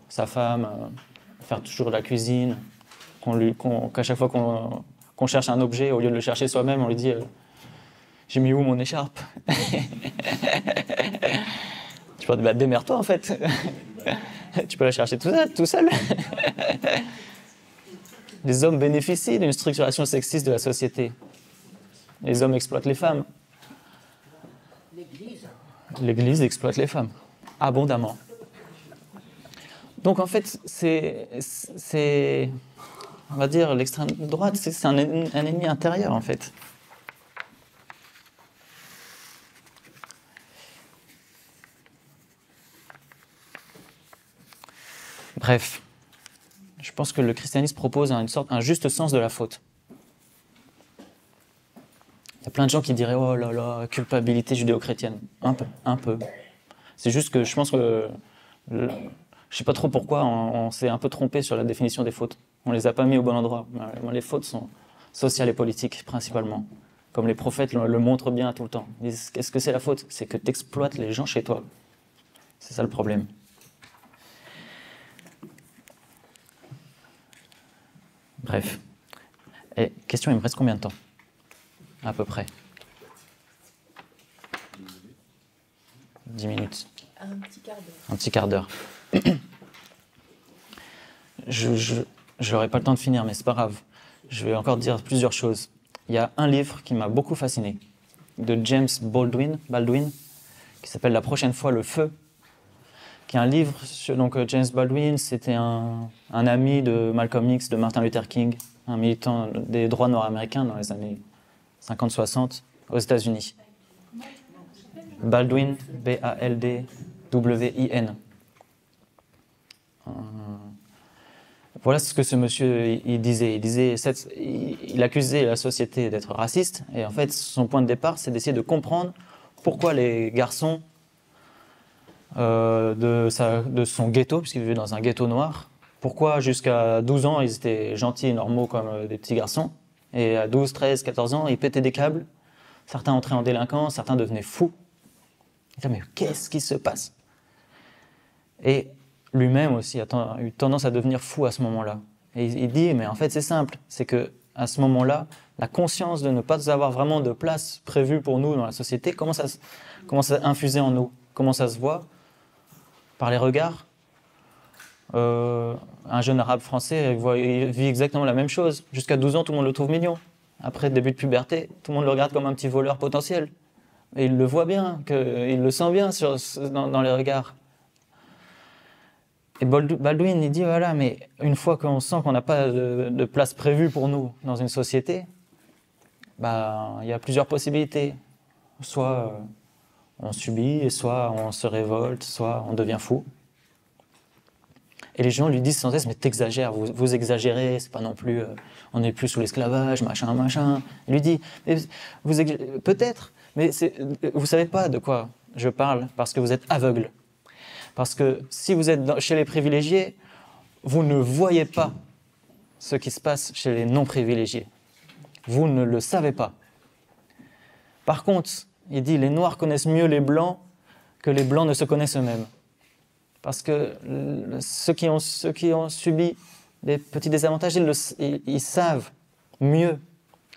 sa femme faire toujours la cuisine, qu'à chaque fois qu'on cherche un objet, au lieu de le chercher soi-même, on lui dit j'ai mis où mon écharpe? Tu peux dire démerde-toi en fait. Tu peux la chercher tout seul. Les hommes bénéficient d'une structuration sexiste de la société. Les hommes exploitent les femmes. L'Église exploite les femmes, abondamment. Donc en fait, c'est on va dire, l'extrême droite, c'est un ennemi intérieur en fait. Bref. Je pense que le christianisme propose un juste sens de la faute. Il y a plein de gens qui diraient « Oh là là, culpabilité judéo-chrétienne ». Un peu. C'est juste que je pense que... je ne sais pas trop pourquoi on s'est un peu trompé sur la définition des fautes. On ne les a pas mis au bon endroit. Les fautes sont sociales et politiques, principalement. Comme les prophètes le montrent bien tout le temps. Ils disent « Qu'est-ce que c'est la faute ?» C'est que tu exploites les gens chez toi. C'est ça le problème. Bref. Et question, il me reste combien de temps? À peu près. 10 minutes. Un petit quart d'heure. Un petit quart d'heure. Je n'aurai pas le temps de finir, mais c'est pas grave. Je vais encore dire plusieurs choses. Il y a un livre qui m'a beaucoup fasciné, de James Baldwin, qui s'appelle « La prochaine fois, le feu », qui est un livre sur... Donc, James Baldwin, c'était un ami de Malcolm X, de Martin Luther King, un militant des droits nord-américains dans les années 50-60 aux États-Unis. Baldwin, B-A-L-D-W-I-N. Voilà ce que ce monsieur il disait. Il accusait la société d'être raciste, et en fait, son point de départ, c'est d'essayer de comprendre pourquoi les garçons de son ghetto, puisqu'il vivait dans un ghetto noir, pourquoi jusqu'à 12 ans, ils étaient gentils et normaux comme des petits garçons, et à 12, 13, 14 ans, ils pétaient des câbles, certains entraient en délinquance, certains devenaient fous. Il disait, mais qu'est-ce qui se passe? Et lui-même aussi a eu tendance à devenir fou à ce moment-là. Et il dit, mais en fait c'est simple, c'est que à ce moment-là, la conscience de ne pas avoir vraiment de place prévue pour nous dans la société commence à infuser en nous. Comment ça se voit? Par les regards. Un jeune arabe français il vit exactement la même chose. Jusqu'à 12 ans, tout le monde le trouve mignon. Après, début de puberté, tout le monde le regarde comme un petit voleur potentiel. Et il le voit bien, il le sent bien dans les regards. Et Baldwin, il dit, voilà, mais une fois qu'on sent qu'on n'a pas de place prévue pour nous dans une société, bah, il y a plusieurs possibilités. Soit on subit, et soit on se révolte, soit on devient fou. Et les gens lui disent sans cesse, mais t'exagères, vous exagérez, c'est pas non plus, on n'est plus sous l'esclavage, machin. Il lui dit, peut-être, mais vous savez pas de quoi je parle, parce que vous êtes aveugle. Parce que si vous êtes chez les privilégiés, vous ne voyez pas ce qui se passe chez les non-privilégiés. Vous ne le savez pas. Par contre, il dit, les Noirs connaissent mieux les Blancs que les Blancs ne se connaissent eux-mêmes. Parce que ceux qui ont subi des petits désavantages, ils savent mieux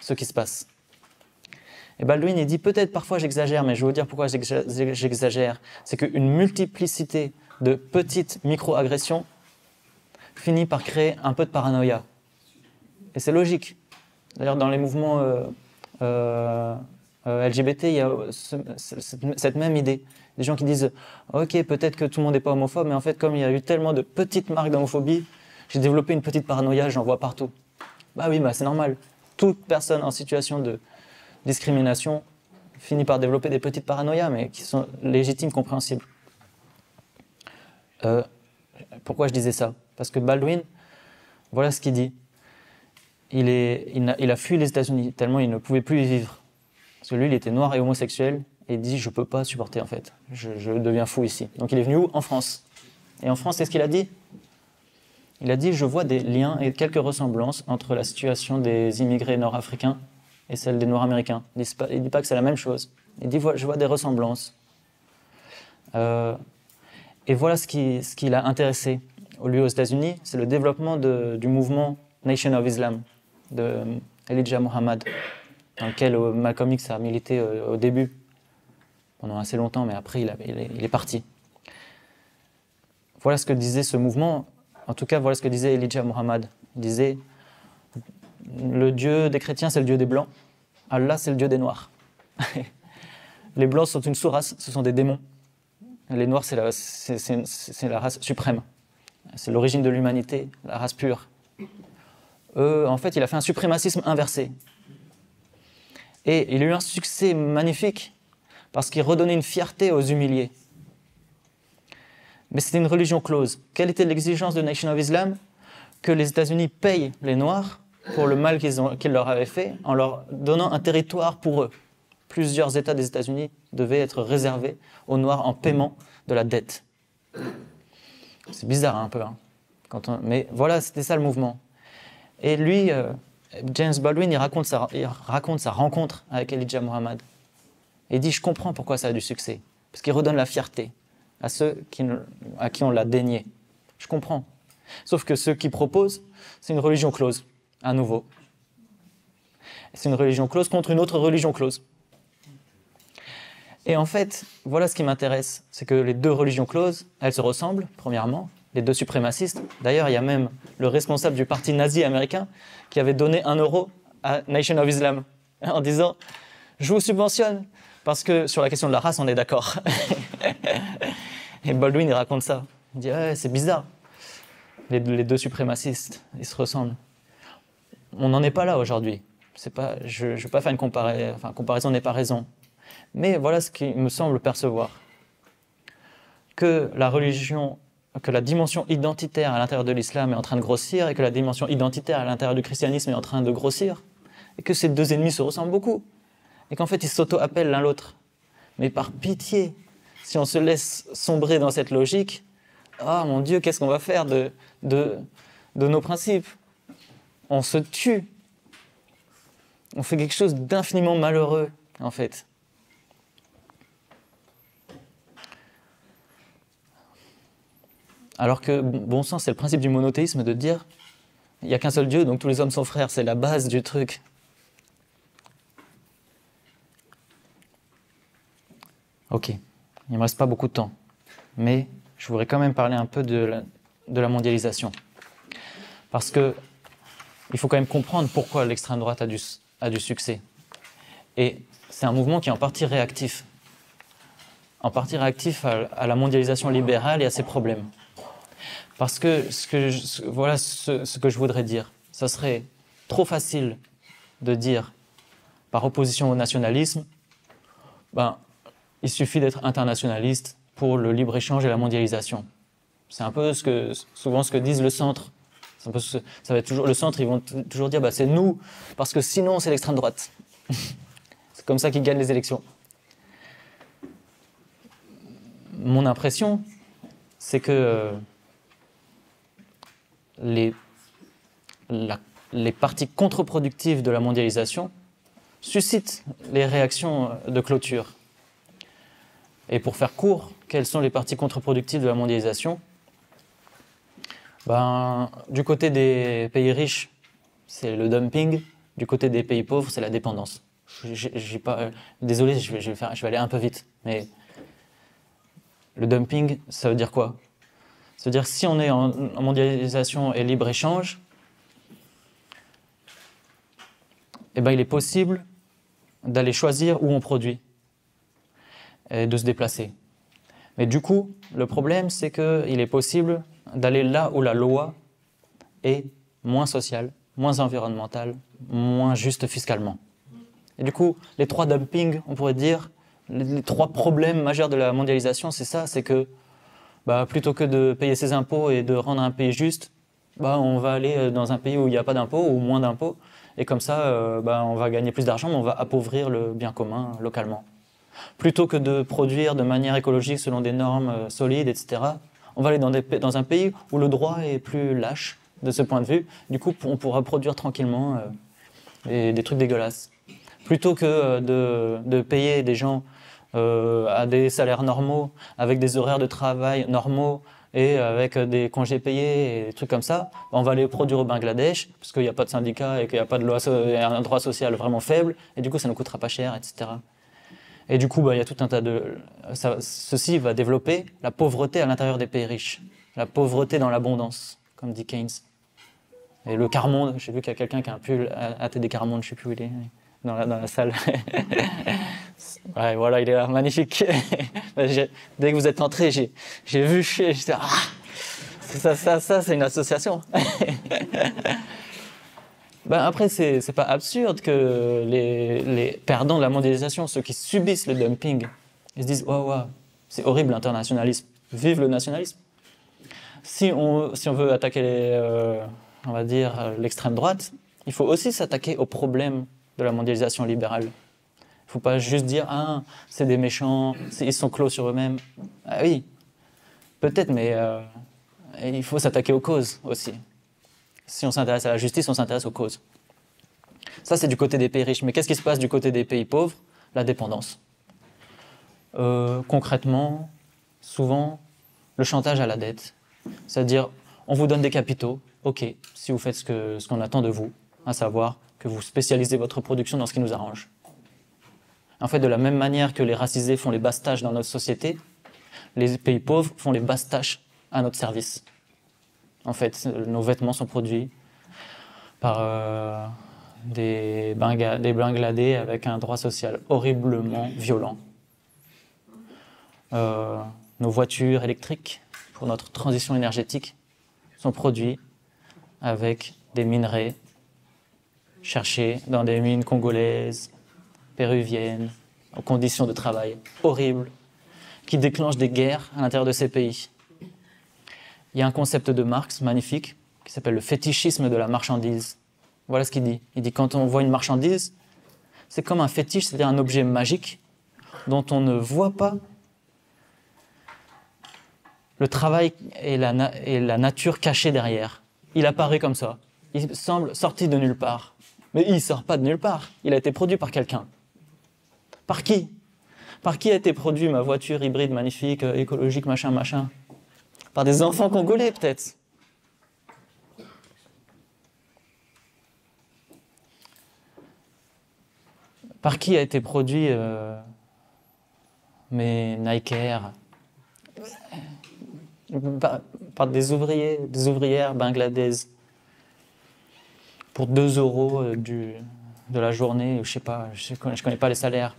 ce qui se passe. Et Baldwin, il dit, peut-être parfois j'exagère, mais je vais vous dire pourquoi j'exagère. C'est qu'une multiplicité de petites micro-agressions finit par créer un peu de paranoïa. Et c'est logique. D'ailleurs, dans les mouvements LGBT, il y a cette même idée. Des gens qui disent « Ok, peut-être que tout le monde n'est pas homophobe, mais en fait, comme il y a eu tellement de petites marques d'homophobie, j'ai développé une petite paranoïa, j'en vois partout. » Bah oui, bah c'est normal. Toute personne en situation de discrimination finit par développer des petites paranoïas, mais qui sont légitimes, compréhensibles. Pourquoi je disais ça? Parce que Baldwin, voilà ce qu'il dit. Il a fui les États-Unis tellement il ne pouvait plus y vivre. Parce que lui, il était noir et homosexuel, et il dit « je peux pas supporter en fait, je deviens fou ici ». Donc il est venu où? En France. Et en France, qu'est-ce qu'il a dit? Il a dit « je vois des liens et quelques ressemblances entre la situation des immigrés nord-africains et celle des Noirs-américains ». Il ne dit pas que c'est la même chose, il dit « je vois des ressemblances ». Et voilà ce qui l'a intéressé, lui, aux États-Unis, c'est le développement du mouvement Nation of Islam, de Elijah Muhammad, dans lequel Malcolm X a milité au début, pendant assez longtemps, mais après il est parti. Voilà ce que disait ce mouvement, en tout cas voilà ce que disait Elijah Muhammad. Il disait « le Dieu des chrétiens c'est le Dieu des blancs, Allah c'est le Dieu des noirs. » Les blancs sont une sous-race, ce sont des démons. Les noirs c'est la race suprême, c'est l'origine de l'humanité, la race pure. En fait il a fait un suprémacisme inversé. Et il a eu un succès magnifique parce qu'il redonnait une fierté aux humiliés. Mais c'était une religion close. Quelle était l'exigence de Nation of Islam? Que les États-Unis payent les Noirs pour le mal qu'ils leur avaient fait en leur donnant un territoire pour eux. Plusieurs États des États-Unis devaient être réservés aux Noirs en paiement de la dette. C'est bizarre un peu, hein, mais voilà, c'était ça le mouvement. Et lui, James Baldwin, il raconte sa rencontre avec Elijah Muhammad. Et il dit « je comprends pourquoi ça a du succès. Parce qu'il redonne la fierté à ceux à qui on l'a dénié. Je comprends. Sauf que ceux qui proposent, c'est une religion close, à nouveau. C'est une religion close contre une autre religion close. Et en fait, voilà ce qui m'intéresse, c'est que les deux religions closes, elles se ressemblent, premièrement, les deux suprémacistes. D'ailleurs, il y a même le responsable du parti nazi américain qui avait donné 1 euro à Nation of Islam en disant « je vous subventionne parce que sur la question de la race, on est d'accord. » Et Baldwin, il raconte ça. Il dit ouais, « c'est bizarre, les deux suprémacistes, ils se ressemblent. » On n'en est pas là aujourd'hui. Je ne vais pas faire une comparaison n'est pas raison. Mais voilà ce qui me semble percevoir. Que la dimension identitaire à l'intérieur de l'islam est en train de grossir et que la dimension identitaire à l'intérieur du christianisme est en train de grossir et que ces deux ennemis se ressemblent beaucoup et qu'en fait ils s'auto-appellent l'un l'autre. Mais par pitié, si on se laisse sombrer dans cette logique, ah mon Dieu, qu'est-ce qu'on va faire de nos principes? On se tue. On fait quelque chose d'infiniment malheureux, en fait. Alors que, bon sang, c'est le principe du monothéisme de dire il n'y a qu'un seul Dieu, donc tous les hommes sont frères, c'est la base du truc. Ok, il ne me reste pas beaucoup de temps, mais je voudrais quand même parler un peu de la mondialisation. Parce que il faut quand même comprendre pourquoi l'extrême droite a du succès. Et c'est un mouvement qui est en partie réactif. En partie réactif à la mondialisation libérale et à ses problèmes. Parce que voilà ce que je voudrais dire. Ça serait trop facile de dire, par opposition au nationalisme, il suffit d'être internationaliste pour le libre-échange et la mondialisation. C'est un peu souvent ce que disent le centre. Ça va être toujours, le centre, ils vont toujours dire c'est nous, parce que sinon c'est l'extrême droite. C'est comme ça qu'ils gagnent les élections. Mon impression, c'est que les parties contre-productives de la mondialisation suscitent les réactions de clôture. Et pour faire court, quelles sont les parties contre-productives de la mondialisation? Du côté des pays riches, c'est le dumping. Du côté des pays pauvres, c'est la dépendance. Désolé, je vais aller un peu vite. Mais le dumping, ça veut dire quoi? Ça veut dire si on est en mondialisation et libre-échange, il est possible d'aller choisir où on produit et de se déplacer. Mais du coup, le problème, c'est qu'il est possible d'aller là où la loi est moins sociale, moins environnementale, moins juste fiscalement. Et du coup, les 3 dumpings, on pourrait dire, les 3 problèmes majeurs de la mondialisation, c'est ça, c'est que plutôt que de payer ses impôts et de rendre un pays juste, on va aller dans un pays où il n'y a pas d'impôts ou moins d'impôts, et comme ça, on va gagner plus d'argent, mais on va appauvrir le bien commun localement. Plutôt que de produire de manière écologique selon des normes solides, etc., on va aller dans un pays où le droit est plus lâche de ce point de vue. Du coup, on pourra produire tranquillement des trucs dégueulasses. Plutôt que de payer des gens à des salaires normaux, avec des horaires de travail normaux et avec des congés payés et des trucs comme ça, on va les produire au Bangladesh, parce qu'il n'y a pas de syndicat et qu'il n'y a pas de loi, un droit social vraiment faible, et du coup ça ne coûtera pas cher, etc. Et du coup, il y a tout un tas de... Ceci va développer la pauvreté à l'intérieur des pays riches, la pauvreté dans l'abondance, comme dit Keynes. Et le quart-monde, j'ai vu qu'il y a quelqu'un qui a un pull ATD quart-monde, je ne sais plus où il est, dans la salle. Ouais, voilà, il est là, magnifique. Dès que vous êtes entré, j'ai vu, j'étais ça, c'est une association. Après, c'est pas absurde que les perdants de la mondialisation, ceux qui subissent le dumping, ils se disent « Waouh, c'est horrible l'internationalisme, vive le nationalisme ». Si on veut attaquer, on va dire, l'extrême droite, il faut aussi s'attaquer aux problèmes de la mondialisation libérale. Il ne faut pas juste dire « Ah, c'est des méchants, ils sont clos sur eux-mêmes ». Ah oui, peut-être, mais il faut s'attaquer aux causes aussi. Si on s'intéresse à la justice, on s'intéresse aux causes. Ça, c'est du côté des pays riches. Mais qu'est-ce qui se passe du côté des pays pauvres? La dépendance. Concrètement, souvent, le chantage à la dette. C'est-à-dire, on vous donne des capitaux, ok, si vous faites ce qu'on attend de vous, à savoir que vous spécialisez votre production dans ce qui nous arrange. En fait, de la même manière que les racisés font les basse-tâches dans notre société, les pays pauvres font les basse-tâches à notre service. En fait, nos vêtements sont produits par des Bangladais avec un droit social horriblement violent. Nos voitures électriques, pour notre transition énergétique, sont produites avec des minerais cherchés dans des mines congolaises, péruviennes, en conditions de travail horribles, qui déclenchent des guerres à l'intérieur de ces pays. Il y a un concept de Marx magnifique qui s'appelle le fétichisme de la marchandise. Voilà ce qu'il dit. Il dit quand on voit une marchandise, c'est comme un fétiche, c'est-à-dire un objet magique dont on ne voit pas le travail et la nature cachée derrière. Il apparaît comme ça. Il semble sorti de nulle part. Mais il ne sort pas de nulle part. Il a été produit par quelqu'un. Par qui? Par qui a été produit ma voiture hybride magnifique, écologique, machin? Par des enfants congolais, peut-être. Par qui a été produit mes Nike Air? Par des ouvriers, des ouvrières bangladaises. Pour 2 € de la journée, je sais pas, je connais pas les salaires.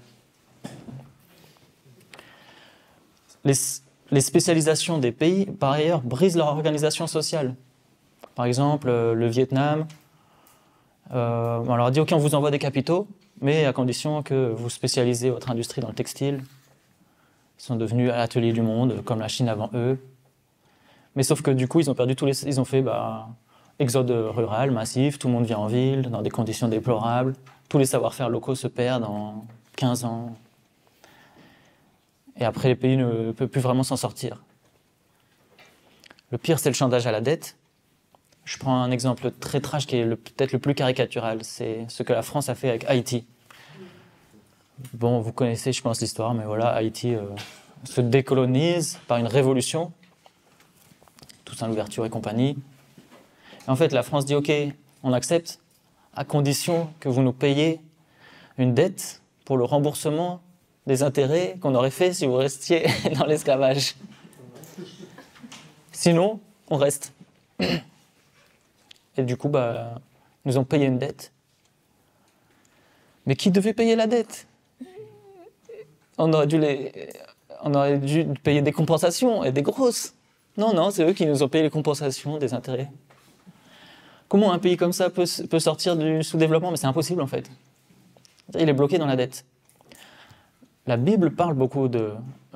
Les spécialisations des pays, par ailleurs, brisent leur organisation sociale. Par exemple, le Vietnam, on leur dit « Ok, on vous envoie des capitaux, mais à condition que vous spécialisez votre industrie dans le textile. » Ils sont devenus à l'atelier du monde, comme la Chine avant eux. Mais sauf que du coup, ils ont perdu ils ont fait exode rural massif, tout le monde vient en ville, dans des conditions déplorables. Tous les savoir-faire locaux se perdent en 15 ans. Et après, les pays ne peuvent plus vraiment s'en sortir. Le pire, c'est le chantage à la dette. Je prends un exemple très trash qui est peut-être le plus caricatural. C'est ce que la France a fait avec Haïti. Bon, vous connaissez, je pense, l'histoire, mais voilà, Haïti se décolonise par une révolution. Toussaint Louverture et compagnie. Et en fait, la France dit « Ok, on accepte, à condition que vous nous payiez une dette pour le remboursement des intérêts qu'on aurait fait si vous restiez dans l'esclavage. Sinon, on reste. » Et du coup, ils nous ont payé une dette. Mais qui devait payer la dette? On aurait dû payer des compensations, et des grosses. Non, c'est eux qui nous ont payé les compensations des intérêts. Comment un pays comme ça peut sortir du sous-développement? Mais c'est impossible en fait. Il est bloqué dans la dette. La Bible parle beaucoup de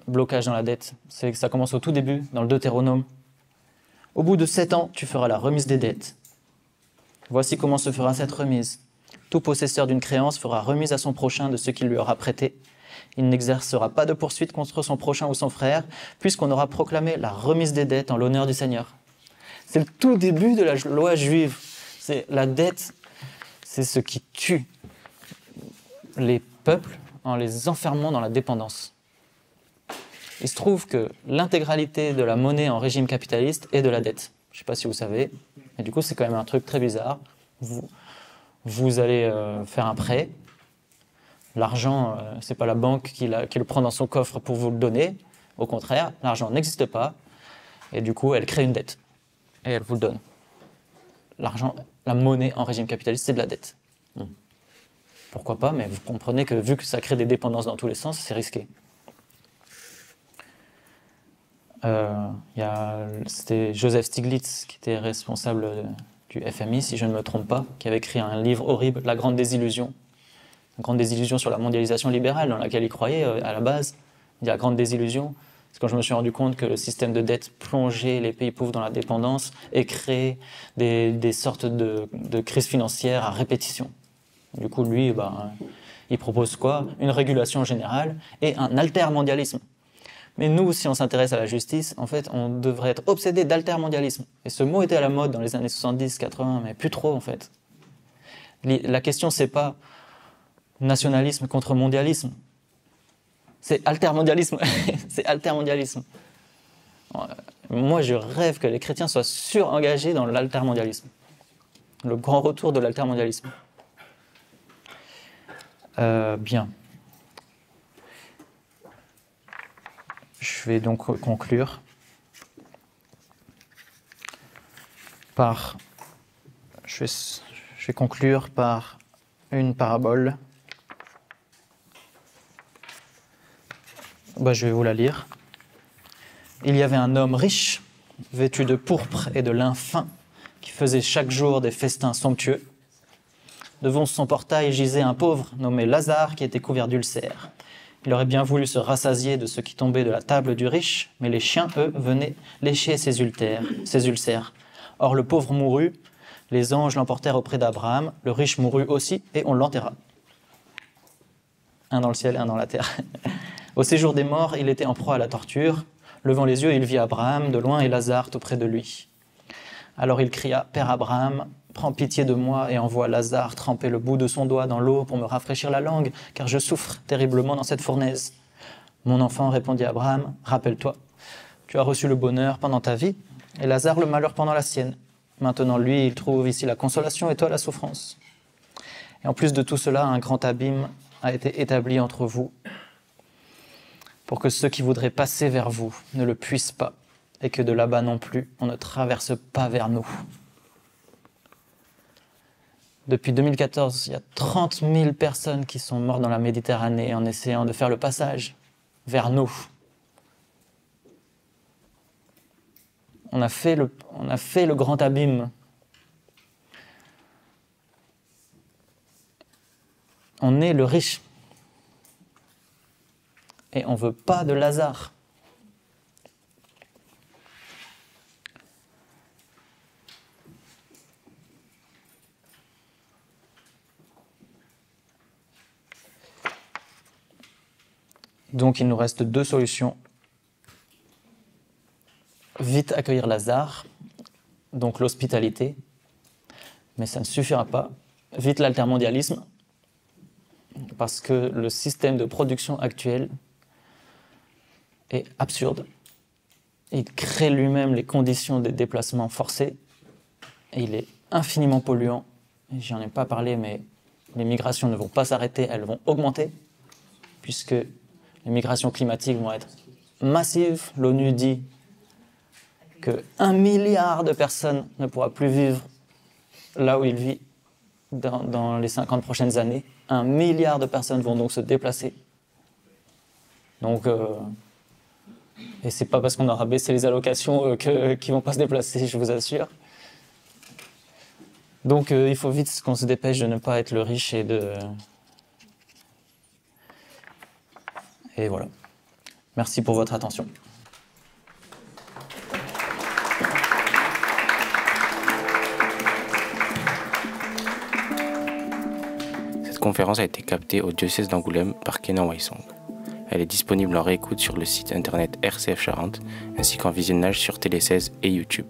blocage dans la dette. Ça commence au tout début, dans le Deutéronome. Au bout de 7 ans, tu feras la remise des dettes. Voici comment se fera cette remise. Tout possesseur d'une créance fera remise à son prochain de ce qu'il lui aura prêté. Il n'exercera pas de poursuite contre son prochain ou son frère, puisqu'on aura proclamé la remise des dettes en l'honneur du Seigneur. C'est le tout début de la loi juive. C'est la dette, c'est ce qui tue les peuples en les enfermant dans la dépendance. Il se trouve que l'intégralité de la monnaie en régime capitaliste est de la dette. Je ne sais pas si vous savez, et du coup c'est quand même un truc très bizarre. Vous allez faire un prêt, l'argent, ce n'est pas la banque qui le prend dans son coffre pour vous le donner, au contraire, l'argent n'existe pas, et du coup elle crée une dette, et elle vous le donne. L'argent, la monnaie en régime capitaliste, c'est de la dette. Pourquoi pas, mais vous comprenez que vu que ça crée des dépendances dans tous les sens, c'est risqué. C'était Joseph Stiglitz qui était responsable du FMI, si je ne me trompe pas, qui avait écrit un livre horrible, La Grande Désillusion. La Grande Désillusion sur la mondialisation libérale, dans laquelle il croyait à la base. Il dit la Grande Désillusion, c'est quand je me suis rendu compte que le système de dette plongeait les pays pauvres dans la dépendance et créait des sortes de crises financières à répétition. Du coup, lui, il propose quoi? Une régulation générale et un altermondialisme. Mais nous, si on s'intéresse à la justice, en fait, on devrait être obsédé d'altermondialisme. Et ce mot était à la mode dans les années 70, 80, mais plus trop, en fait. La question, c'est pas nationalisme contre mondialisme. C'est altermondialisme. C'est altermondialisme. Moi, je rêve que les chrétiens soient surengagés dans l'altermondialisme. Le grand retour de l'altermondialisme. Bien. Je vais donc conclure par... Je vais conclure par une parabole. Je vais vous la lire. Il y avait un homme riche, vêtu de pourpre et de lin fin, qui faisait chaque jour des festins somptueux. Devant son portail gisait un pauvre nommé Lazare qui était couvert d'ulcères. Il aurait bien voulu se rassasier de ce qui tombait de la table du riche, mais les chiens, eux, venaient lécher ses ulcères. Or le pauvre mourut, les anges l'emportèrent auprès d'Abraham, le riche mourut aussi, et on l'enterra. Un dans le ciel, un dans la terre. Au séjour des morts, il était en proie à la torture. Levant les yeux, il vit Abraham de loin et Lazare tout près de lui. Alors il cria, « Père Abraham, prends pitié de moi et envoie Lazare tremper le bout de son doigt dans l'eau pour me rafraîchir la langue, car je souffre terriblement dans cette fournaise. » Mon enfant, répondit Abraham, « Rappelle-toi, tu as reçu le bonheur pendant ta vie, et Lazare le malheur pendant la sienne. Maintenant, lui, il trouve ici la consolation et toi la souffrance. Et en plus de tout cela, un grand abîme a été établi entre vous, pour que ceux qui voudraient passer vers vous ne le puissent pas, et que de là-bas non plus, on ne traverse pas vers nous. » Depuis 2014, il y a 30 000 personnes qui sont mortes dans la Méditerranée en essayant de faire le passage vers nous. On a fait le grand abîme. On est le riche. Et on ne veut pas de Lazare. Donc il nous reste 2 solutions. Vite accueillir Lazare, donc l'hospitalité, mais ça ne suffira pas. Vite l'altermondialisme, parce que le système de production actuel est absurde. Il crée lui-même les conditions des déplacements forcés, et il est infiniment polluant. J'en ai pas parlé, mais les migrations ne vont pas s'arrêter, elles vont augmenter, puisque les migrations climatiques vont être massives. L'ONU dit que 1 milliard de personnes ne pourra plus vivre là où il vit dans les 50 prochaines années. 1 milliard de personnes vont donc se déplacer. Donc, et c'est pas parce qu'on aura baissé les allocations qu'ils vont pas se déplacer, je vous assure. Donc il faut vite qu'on se dépêche de ne pas être le riche et voilà. Merci pour votre attention. Cette conférence a été captée au diocèse d'Angoulême par Kenan Waisong. Elle est disponible en réécoute sur le site internet RCF Charente ainsi qu'en visionnage sur Télé 16 et YouTube.